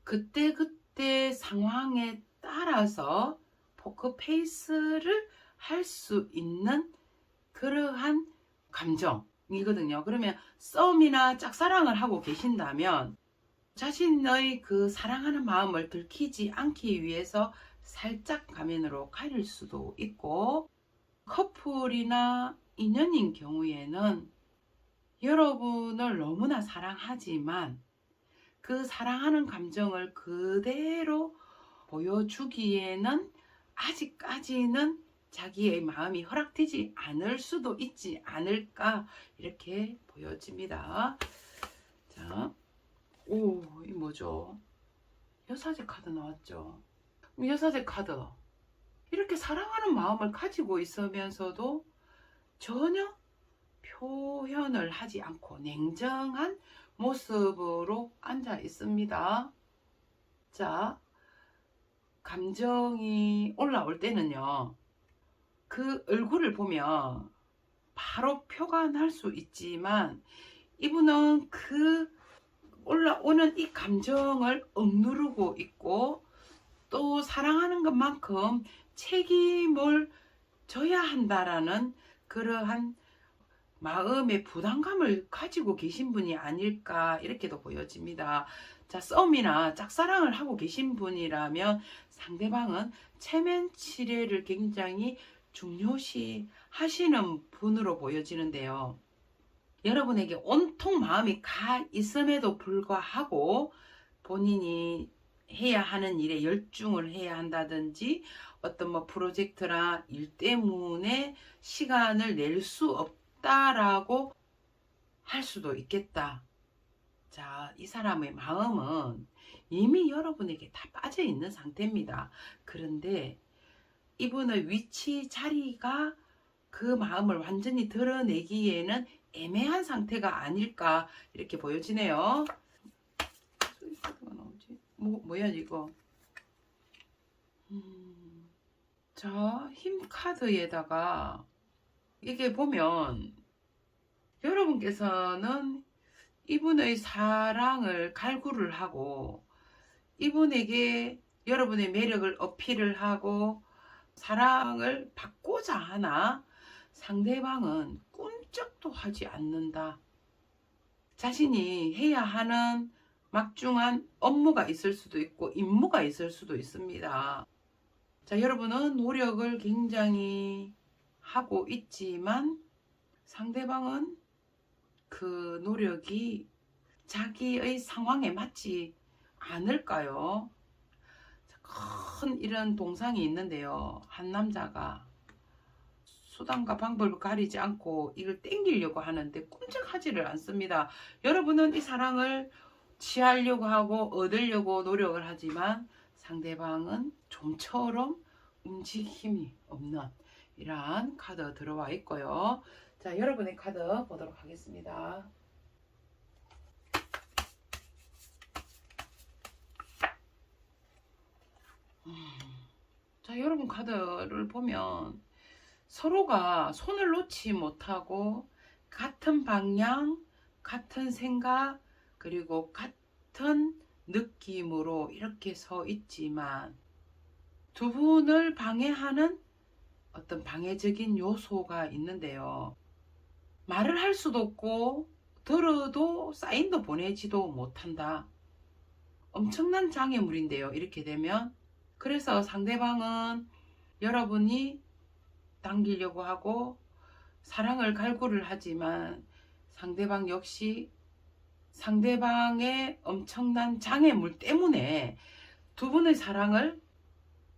그때그때 상황에 따라서 포커페이스를 할 수 있는 그러한 감정이거든요. 그러면 썸이나 짝사랑을 하고 계신다면 자신의 그 사랑하는 마음을 들키지 않기 위해서 살짝 가면으로 가릴 수도 있고, 커플이나 인연인 경우에는 여러분을 너무나 사랑하지만 그 사랑하는 감정을 그대로 보여주기에는 아직까지는 자기의 마음이 허락되지 않을 수도 있지 않을까, 이렇게 보여집니다. 자, 오, 이 뭐죠? 여사제 카드 나왔죠. 여사제 카드, 이렇게 사랑하는 마음을 가지고 있으면서도 전혀 표현을 하지 않고 냉정한 모습으로 앉아 있습니다. 자, 감정이 올라올 때는요, 그 얼굴을 보면 바로 표현할 수 있지만 이분은 그 올라오는 이 감정을 억누르고 있고, 또 사랑하는 것만큼 책임을 져야 한다라는 그러한 마음의 부담감을 가지고 계신 분이 아닐까, 이렇게도 보여집니다. 자, 썸이나 짝사랑을 하고 계신 분이라면 상대방은 체면 치레를 굉장히 중요시 하시는 분으로 보여지는데요, 여러분에게 온통 마음이 가 있음에도 불구하고 본인이 해야 하는 일에 열중을 해야 한다든지 어떤 뭐 프로젝트나 일 때문에 시간을 낼 수 없다라고 할 수도 있겠다. 자, 이 사람의 마음은 이미 여러분에게 다 빠져 있는 상태입니다. 그런데 이분의 위치 자리가 그 마음을 완전히 드러내기에는 애매한 상태가 아닐까 이렇게 보여지네요. 뭐야 이거. 자, 힘 카드에다가 이게 보면 여러분께서는 이분의 사랑을 갈구를 하고 이분에게 여러분의 매력을 어필을 하고 사랑을 받고자 하나 상대방은 꿈쩍도 하지 않는다. 자신이 해야 하는 막중한 업무가 있을 수도 있고 임무가 있을 수도 있습니다. 자, 여러분은 노력을 굉장히 하고 있지만 상대방은 그 노력이 자기의 상황에 맞지 않을까요? 큰 이런 동상이 있는데요. 한 남자가 수단과 방법을 가리지 않고 이걸 땡기려고 하는데 꿈쩍하지를 않습니다. 여러분은 이 사랑을 취하려고 하고 얻으려고 노력을 하지만 상대방은 좀처럼 움직임이 없는 이러한 카드 들어와 있고요. 자, 여러분의 카드 보도록 하겠습니다. 자, 여러분 카드를 보면 서로가 손을 놓지 못하고 같은 방향, 같은 생각, 그리고 같은 느낌으로 이렇게 서 있지만 두 분을 방해하는 어떤 방해적인 요소가 있는데요. 말을 할 수도 없고 들어도 사인도 보내지도 못한다. 엄청난 장애물인데요. 이렇게 되면 그래서 상대방은 여러분이 당기려고 하고 사랑을 갈구를 하지만 상대방 역시 상대방의 엄청난 장애물 때문에 두 분의 사랑을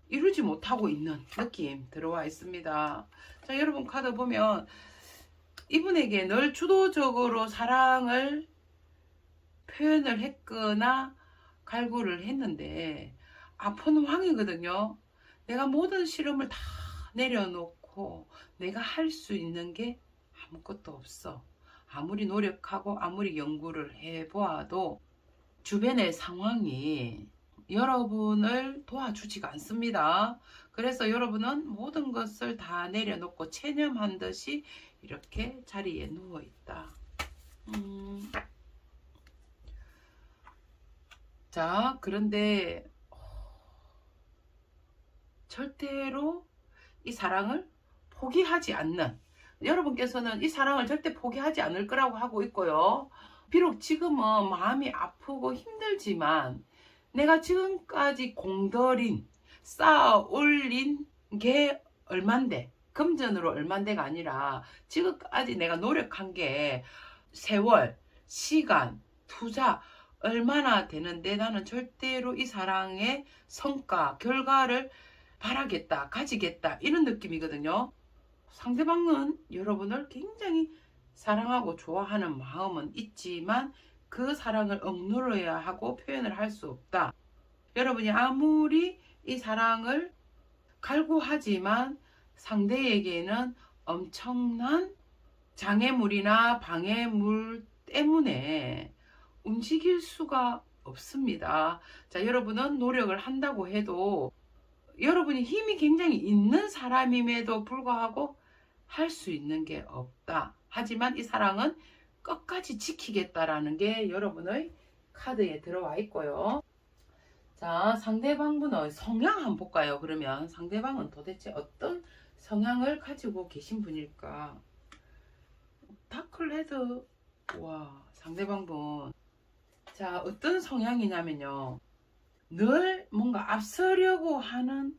이루지 못하고 있는 느낌 들어와 있습니다. 자, 여러분 카드 보면 이분에게 늘 주도적으로 사랑을 표현을 했거나 갈구를 했는데 아픈 왕이거든요. 내가 모든 시름을 다 내려놓고 내가 할 수 있는 게 아무것도 없어. 아무리 노력하고 아무리 연구를 해보아도 주변의 상황이 여러분을 도와주지가 않습니다. 그래서 여러분은 모든 것을 다 내려놓고 체념한 듯이 이렇게 자리에 누워 있다. 자, 그런데 절대로 이 사랑을 포기하지 않는, 여러분께서는 이 사랑을 절대 포기하지 않을 거라고 하고 있고요. 비록 지금은 마음이 아프고 힘들지만 내가 지금까지 공들인 쌓아 올린 게 얼만데, 금전으로 얼만데가 아니라 지금까지 내가 노력한 게 세월, 시간, 투자 얼마나 되는데 나는 절대로 이 사랑의 성과, 결과를 바라겠다, 가지겠다 이런 느낌이거든요. 상대방은 여러분을 굉장히 사랑하고 좋아하는 마음은 있지만 그 사랑을 억누러야 하고 표현을 할 수 없다. 여러분이 아무리 이 사랑을 갈구하지만 상대에게는 엄청난 장애물이나 방해물 때문에 움직일 수가 없습니다. 자, 여러분은 노력을 한다고 해도 여러분이 힘이 굉장히 있는 사람임에도 불구하고 할 수 있는 게 없다. 하지만 이 사랑은 끝까지 지키겠다라는 게 여러분의 카드에 들어와 있고요. 자, 상대방분의 성향 한번 볼까요? 그러면 상대방은 도대체 어떤 성향을 가지고 계신 분일까? 다클레드. 와, 상대방분. 자, 어떤 성향이냐면요. 늘 뭔가 앞서려고 하는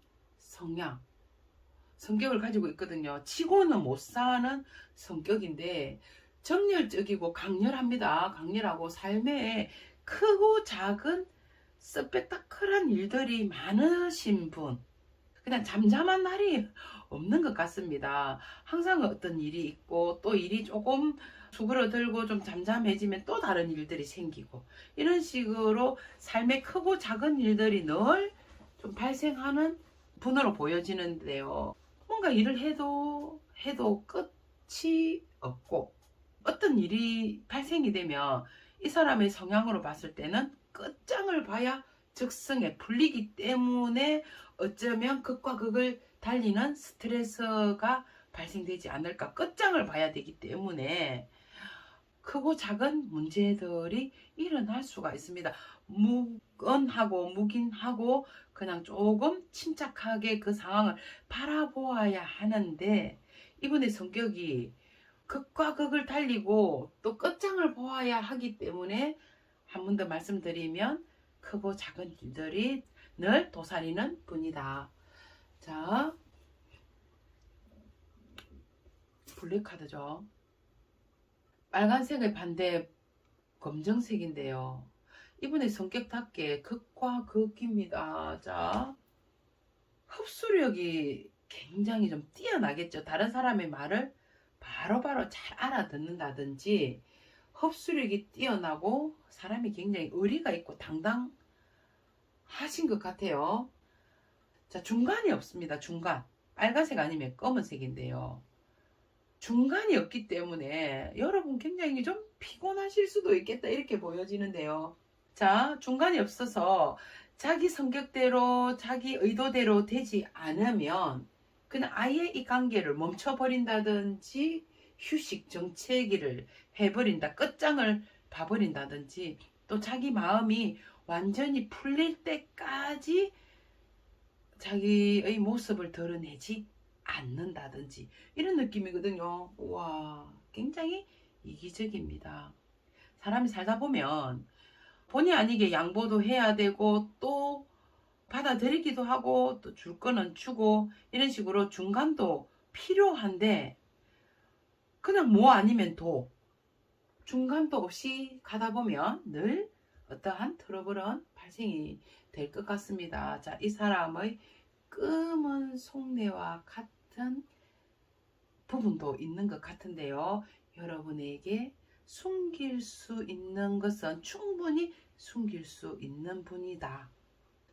성격을 가지고 있거든요. 치고는 못 사는 성격인데 정열적이고 강렬합니다. 강렬하고 삶에 크고 작은 스펙타클한 일들이 많으신 분. 그냥 잠잠한 날이 없는 것 같습니다. 항상 어떤 일이 있고 또 일이 조금 수그러들고 좀 잠잠해지면 또 다른 일들이 생기고 이런 식으로 삶의 크고 작은 일들이 늘 좀 발생하는 분으로 보여지는데요. 뭔가 일을 해도 끝이 없고 어떤 일이 발생이 되면 이 사람의 성향으로 봤을 때는 끝장을 봐야 적성에 풀리기 때문에 어쩌면 극과 극을 달리는 스트레스가 발생되지 않을까. 끝장을 봐야 되기 때문에 크고 작은 문제들이 일어날 수가 있습니다. 무건하고 묵인하고 그냥 조금 침착하게 그 상황을 바라보아야 하는데 이분의 성격이 극과 극을 달리고 또 끝장을 보아야 하기 때문에 한 번 더 말씀드리면 크고 작은 일들이 늘 도사리는 분이다. 자, 블랙카드죠. 빨간색의 반대 검정색인데요. 이분의 성격답게 극과 극입니다. 자, 흡수력이 굉장히 좀 뛰어나겠죠. 다른 사람의 말을 바로바로 잘 알아듣는다든지 흡수력이 뛰어나고 사람이 굉장히 의리가 있고 당당하신 것 같아요. 자, 중간이 없습니다. 중간. 빨간색 아니면 검은색인데요. 중간이 없기 때문에 여러분 굉장히 좀 피곤하실 수도 있겠다 이렇게 보여지는데요. 자, 중간이 없어서 자기 성격대로 자기 의도대로 되지 않으면 그냥 아예 이 관계를 멈춰버린다든지 휴식 정체기를 해버린다, 끝장을 봐버린다든지 또 자기 마음이 완전히 풀릴 때까지 자기의 모습을 드러내지 않는다든지 이런 느낌이거든요. 와, 굉장히 이기적입니다. 사람이 살다 보면 본의 아니게 양보도 해야 되고 또 받아들이기도 하고 또 줄 거는 주고 이런 식으로 중간도 필요한데 그냥 뭐 아니면 도 중간도 없이 가다 보면 늘 어떠한 트러블은 발생이 될 것 같습니다. 자, 이 사람의 검은 속내와 같은 부분도 있는 것 같은데요. 여러분에게 숨길 수 있는 것은 충분히 숨길 수 있는 분이다.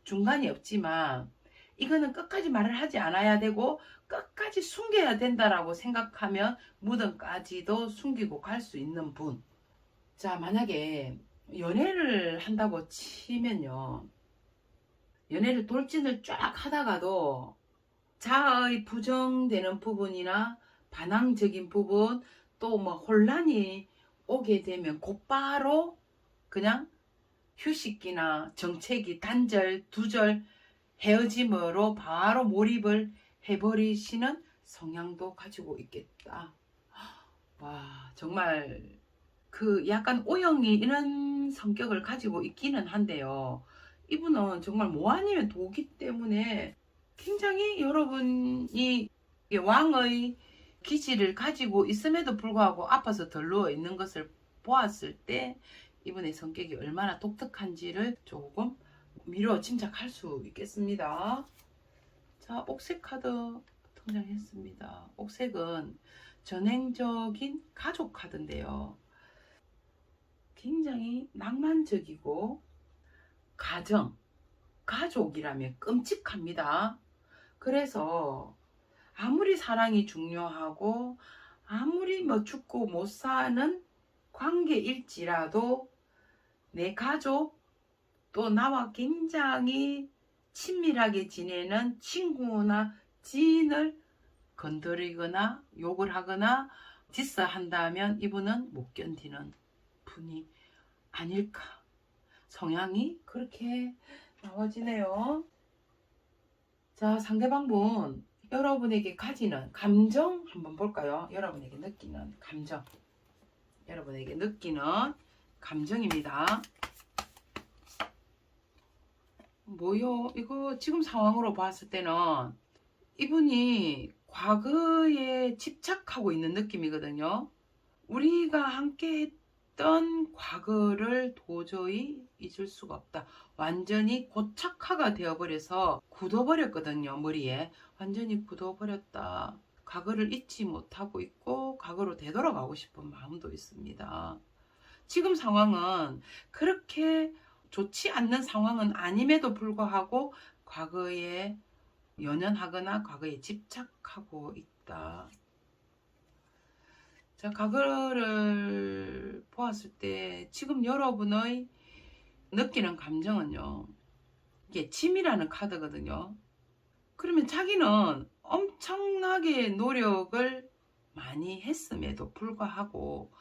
중간이 없지만 이거는 끝까지 말을 하지 않아야 되고 끝까지 숨겨야 된다라고 생각하면 무덤까지도 숨기고 갈 수 있는 분. 자, 만약에 연애를 한다고 치면요. 연애를 돌진을 쫙 하다가도 자아의 부정되는 부분이나 반항적인 부분 또 뭐 혼란이 오게 되면 곧바로 그냥 휴식기나 정체기, 단절, 두절, 헤어짐으로 바로 몰입을 해버리시는 성향도 가지고 있겠다. 와, 정말 그 약간 오형이 이런 성격을 가지고 있기는 한데요. 이분은 정말 뭐 아니면 도기 때문에 굉장히 여러분이 왕의 기질을 가지고 있음에도 불구하고 아파서 덜 누워 있는 것을 보았을 때 이분의 성격이 얼마나 독특한지를 조금 미루어 짐작할 수 있겠습니다. 자, 옥색 카드 등장했습니다. 옥색은 전행적인 가족 카드인데요. 굉장히 낭만적이고 가족이라면 끔찍합니다. 그래서 아무리 사랑이 중요하고 아무리 뭐 죽고 못 사는 관계일지라도 내 가족 또 나와 굉장히 친밀하게 지내는 친구나 지인을 건드리거나 욕을 하거나 디스한다면 이분은 못 견디는 분이 아닐까. 성향이 그렇게 나와지네요. 자, 상대방분 여러분에게 가지는 감정 한번 볼까요? 여러분에게 느끼는 감정. 여러분에게 느끼는 감정입니다. 뭐요? 이거 지금 상황으로 봤을 때는 이분이 과거에 집착하고 있는 느낌이거든요. 우리가 함께 했던 과거를 도저히 잊을 수가 없다. 완전히 고착화가 되어버려서 굳어버렸거든요. 머리에 완전히 굳어버렸다. 과거를 잊지 못하고 있고 과거로 되돌아가고 싶은 마음도 있습니다. 지금 상황은 그렇게 좋지 않는 상황은 아님에도 불구하고 과거에 연연하거나 과거에 집착하고 있다. 자, 과거를 보았을 때 지금 여러분의 느끼는 감정은요, 이게 짐이라는 카드거든요. 그러면 자기는 엄청나게 노력을 많이 했음에도 불구하고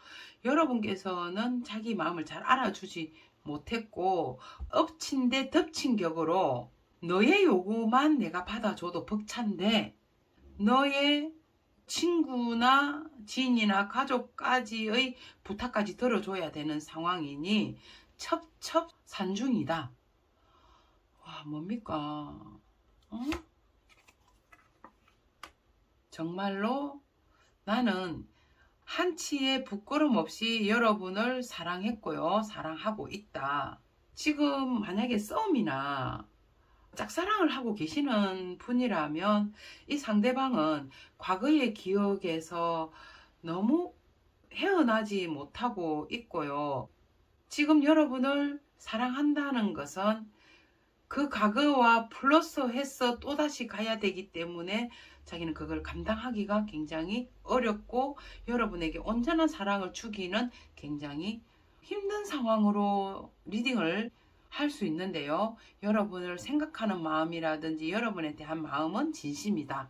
여러분께서는 자기 마음을 잘 알아주지 못했고 엎친 데 덮친 격으로 너의 요구만 내가 받아줘도 벅찬데 너의 친구나 지인이나 가족까지의 부탁까지 들어줘야 되는 상황이니 첩첩산중이다. 와, 뭡니까? 어? 정말로 나는 한치의 부끄럼 없이 여러분을 사랑했고요. 사랑하고 있다. 지금 만약에 싸움이나 짝사랑을 하고 계시는 분이라면 이 상대방은 과거의 기억에서 너무 헤어나지 못하고 있고요. 지금 여러분을 사랑한다는 것은 그 과거와 플러스해서 또다시 가야 되기 때문에 자기는 그걸 감당하기가 굉장히 어렵고 여러분에게 온전한 사랑을 주기는 굉장히 힘든 상황으로 리딩을 할 수 있는데요. 여러분을 생각하는 마음이라든지 여러분에 대한 마음은 진심이다.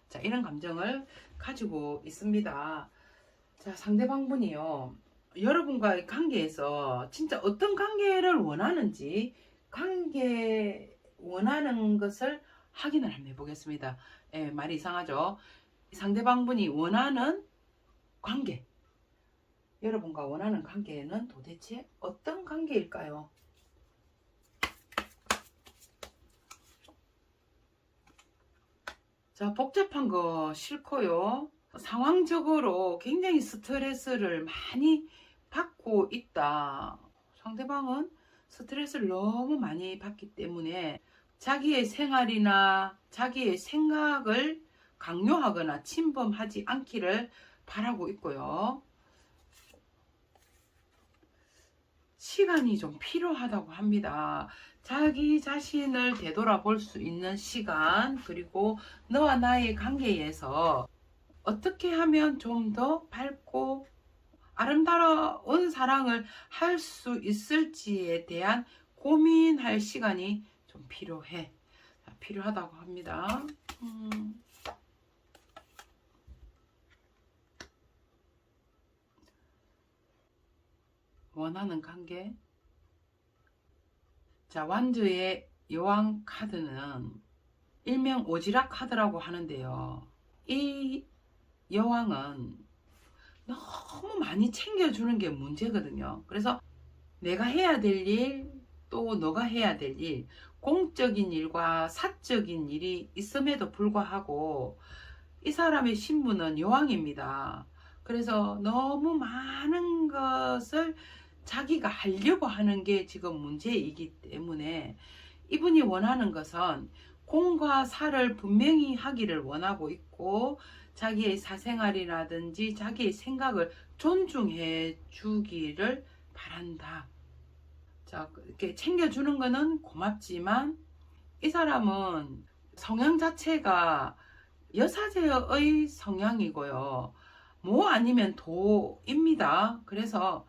자, 이런 감정을 가지고 있습니다. 자, 상대방분이요. 여러분과의 관계에서 진짜 어떤 관계를 원하는지 관계 원하는 것을 확인을 한번 해보겠습니다. 예, 말이 이상하죠? 상대방분이 원하는 관계, 여러분과 원하는 관계는 도대체 어떤 관계일까요? 자, 복잡한 거 싫고요. 상황적으로 굉장히 스트레스를 많이 받고 있다. 상대방은 스트레스를 너무 많이 받기 때문에 자기의 생활이나 자기의 생각을 강요하거나 침범하지 않기를 바라고 있고요. 시간이 좀 필요하다고 합니다. 자기 자신을 되돌아볼 수 있는 시간, 그리고 너와 나의 관계에서 어떻게 하면 좀 더 밝고 아름다운 사랑을 할 수 있을지에 대한 고민할 시간이 좀 필요하다고 합니다. 원하는 관계. 자, 완주의 여왕 카드는 일명 오지랖 카드라고 하는데요. 이 여왕은 너무 많이 챙겨주는 게 문제거든요. 그래서 내가 해야 될 일, 또 너가 해야 될 일, 공적인 일과 사적인 일이 있음에도 불구하고 이 사람의 신분은 여왕입니다. 그래서 너무 많은 것을 자기가 하려고 하는 게 지금 문제이기 때문에 이분이 원하는 것은 공과 사를 분명히 하기를 원하고 있고 자기의 사생활이라든지 자기의 생각을 존중해 주기를 바란다. 자, 이렇게 챙겨주는 거는 고맙지만 이 사람은 성향 자체가 여사제의 성향이고요. 뭐 아니면 도입니다. 그래서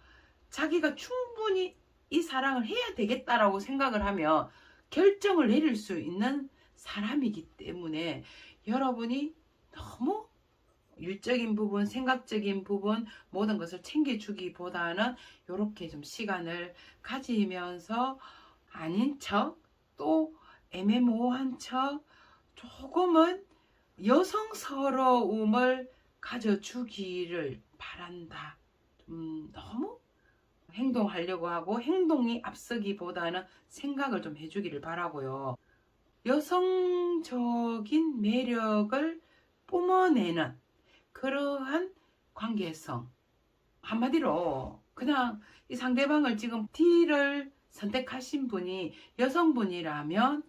자기가 충분히 이 사랑을 해야 되겠다라고 생각을 하면 결정을 내릴 수 있는 사람이기 때문에 여러분이 너무 일적인 부분, 생각적인 부분 모든 것을 챙겨주기보다는 이렇게 좀 시간을 가지면서 아닌 척, 또 애매모호한 척, 조금은 여성스러움을 가져주기를 바란다. 너무 행동하려고 하고 행동이 앞서기보다는 생각을 좀 해주기를 바라고요. 여성적인 매력을 뿜어내는 그러한 관계성, 한마디로 그냥 이 상대방을 지금 D를 선택하신 분이 여성분이라면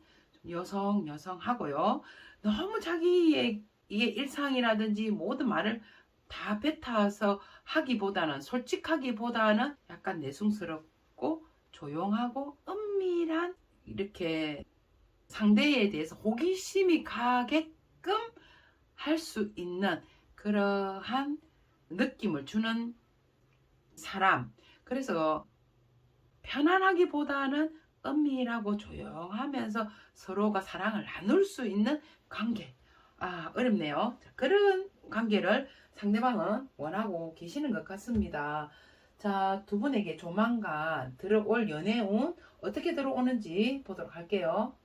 여성 하고요. 너무 자기의 이게 일상이라든지 모든 말을 다 뱉어서 하기보다는 솔직하기보다는 약간 내숭스럽고 조용하고 은밀한 이렇게 상대에 대해서 호기심이 가게끔 할 수 있는 그러한 느낌을 주는 사람. 그래서 편안하기보다는 은밀하고 조용하면서 서로가 사랑을 나눌 수 있는 관계. 어렵네요. 자, 그런 관계를 상대방은 원하고 계시는 것 같습니다. 자, 두 분에게 조만간 들어올 연애운 어떻게 들어오는지 보도록 할게요.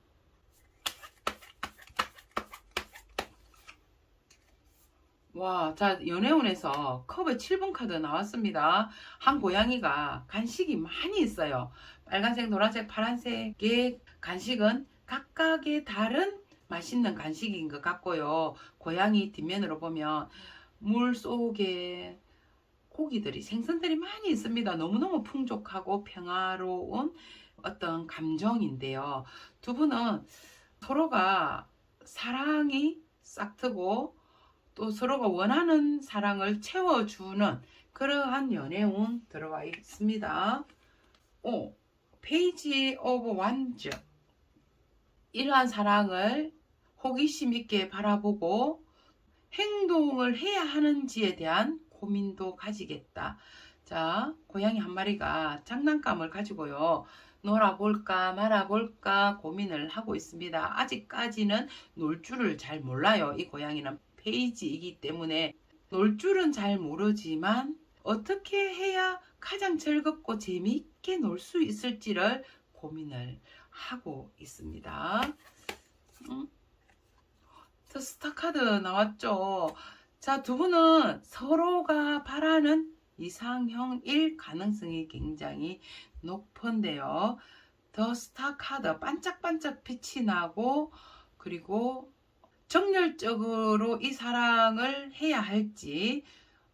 와, 자, 연애운에서 컵의 7번 카드 나왔습니다. 한 고양이가 간식이 많이 있어요. 빨간색, 노란색, 파란색의 간식은 각각의 다른 맛있는 간식인 것 같고요. 고양이 뒷면으로 보면 물 속에 고기들이, 생선들이 많이 있습니다. 너무너무 풍족하고 평화로운 어떤 감정인데요. 두 분은 서로가 사랑이 싹트고 또 서로가 원하는 사랑을 채워주는 그러한 연애운 들어와 있습니다. 페이지 오브 완즈. 이러한 사랑을 호기심 있게 바라보고 행동을 해야 하는지에 대한 고민도 가지겠다. 자, 고양이 한 마리가 장난감을 가지고요. 놀아볼까 말아볼까 고민을 하고 있습니다. 아직까지는 놀 줄을 잘 몰라요. 이 고양이는 페이지이기 때문에 놀 줄은 잘 모르지만 어떻게 해야 가장 즐겁고 재미있게 놀 수 있을지를 고민을 하고 있습니다. 저 스타 카드 나왔죠. 자, 두 분은 서로가 바라는 이상형일 가능성이 굉장히 높은데요. 더 스타 카드 반짝반짝 빛이 나고, 그리고 정열적으로 이 사랑을 해야 할지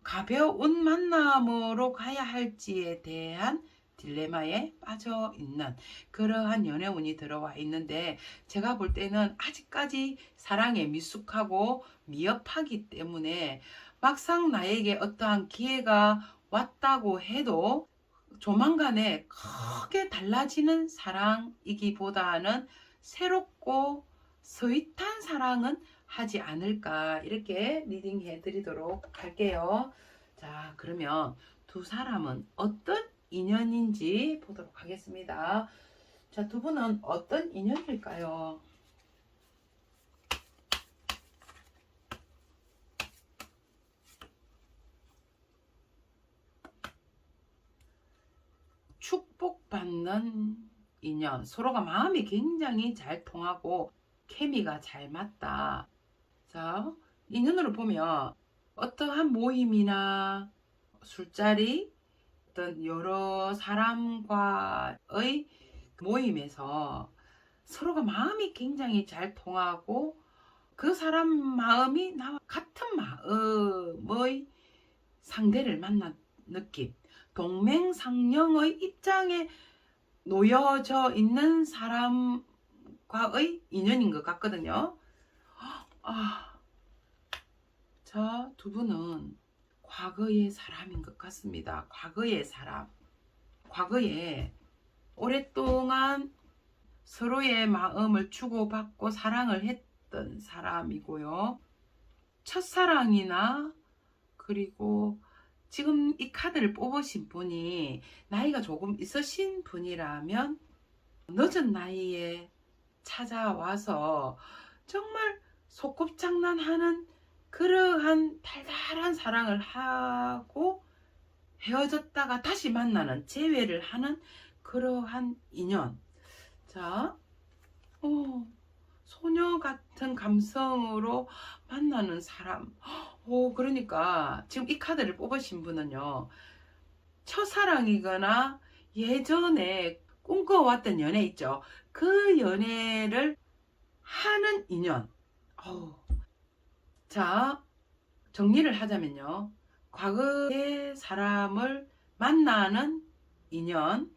가벼운 만남으로 가야 할지에 대한 딜레마에 빠져 있는 그러한 연애운이 들어와 있는데, 제가 볼 때는 아직까지 사랑에 미숙하고 미흡하기 때문에 막상 나에게 어떠한 기회가 왔다고 해도 조만간에 크게 달라지는 사랑이기보다는 새롭고 스윗한 사랑은 하지 않을까, 이렇게 리딩해 드리도록 할게요. 자, 그러면 두 사람은 어떤 인연인지 보도록 하겠습니다. 자, 두 분은 어떤 인연일까요? 축복받는 인연. 서로가 마음이 굉장히 잘 통하고 케미가 잘 맞다. 자, 인연으로 보면 어떠한 모임이나 술자리, 어떤 여러 사람과의 모임에서 서로가 마음이 굉장히 잘 통하고 그 사람 마음이 나와 같은 마음의 상대를 만난 느낌. 동맹상령의 입장에 놓여져 있는 사람과의 인연인 것 같거든요. 자, 두 분은 과거의 사람인 것 같습니다. 과거의 사람. 과거에 오랫동안 서로의 마음을 주고받고 사랑을 했던 사람이고요. 첫사랑이나, 그리고 지금 이 카드를 뽑으신 분이 나이가 조금 있으신 분이라면 늦은 나이에 찾아와서 정말 소꿉장난하는 그러한 달달한 사랑을 하고 헤어졌다가 다시 만나는, 재회를 하는 그러한 인연. 자, 소녀 같은 감성으로 만나는 사람. 그러니까 지금 이 카드를 뽑으신 분은요, 첫사랑이거나 예전에 꿈꿔왔던 연애 있죠. 그 연애를 하는 인연. 자, 정리를 하자면요, 과거의 사람을 만나는 인연,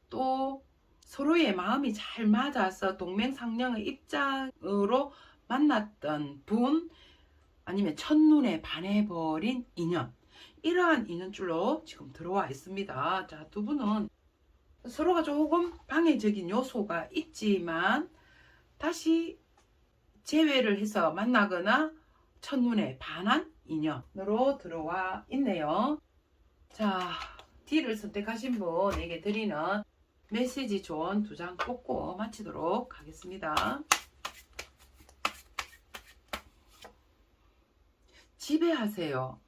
또 서로의 마음이 잘 맞아서 동맹상련의 입장으로 만났던 분, 아니면 첫눈에 반해버린 인연, 이러한 인연줄로 지금 들어와 있습니다. 자, 두 분은 서로가 조금 방해적인 요소가 있지만 다시 재회를 해서 만나거나 첫눈에 반한 인연으로 들어와 있네요. 자, D를 선택하신 분에게 드리는 메시지 조언 2장 뽑고 마치도록 하겠습니다. 지배하세요.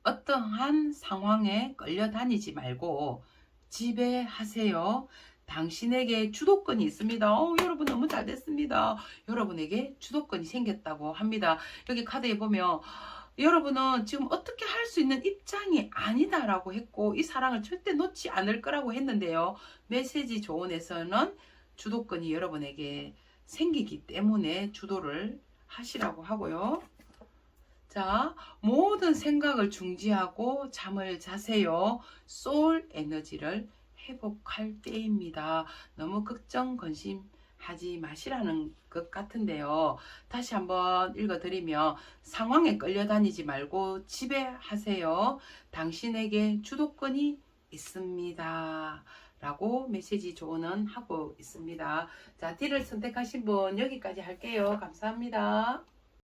어떠한 상황에 끌려다니지 말고 지배하세요. 당신에게 주도권이 있습니다. 여러분 너무 잘 됐습니다. 여러분에게 주도권이 생겼다고 합니다. 여기 카드에 보면 여러분은 지금 어떻게 할 수 있는 입장이 아니다라고 했고 이 사랑을 절대 놓지 않을 거라고 했는데요. 메시지 조언에서는 주도권이 여러분에게 생기기 때문에 주도를 하시라고 하고요. 자, 모든 생각을 중지하고 잠을 자세요. 소울 에너지를 회복할 때입니다. 너무 걱정, 근심하지 마시라는 것 같은데요. 다시 한번 읽어드리면 상황에 끌려다니지 말고 지배하세요. 당신에게 주도권이 있습니다. 라고 메시지 조언은 하고 있습니다. 자, D를 선택하신 분 여기까지 할게요. 감사합니다.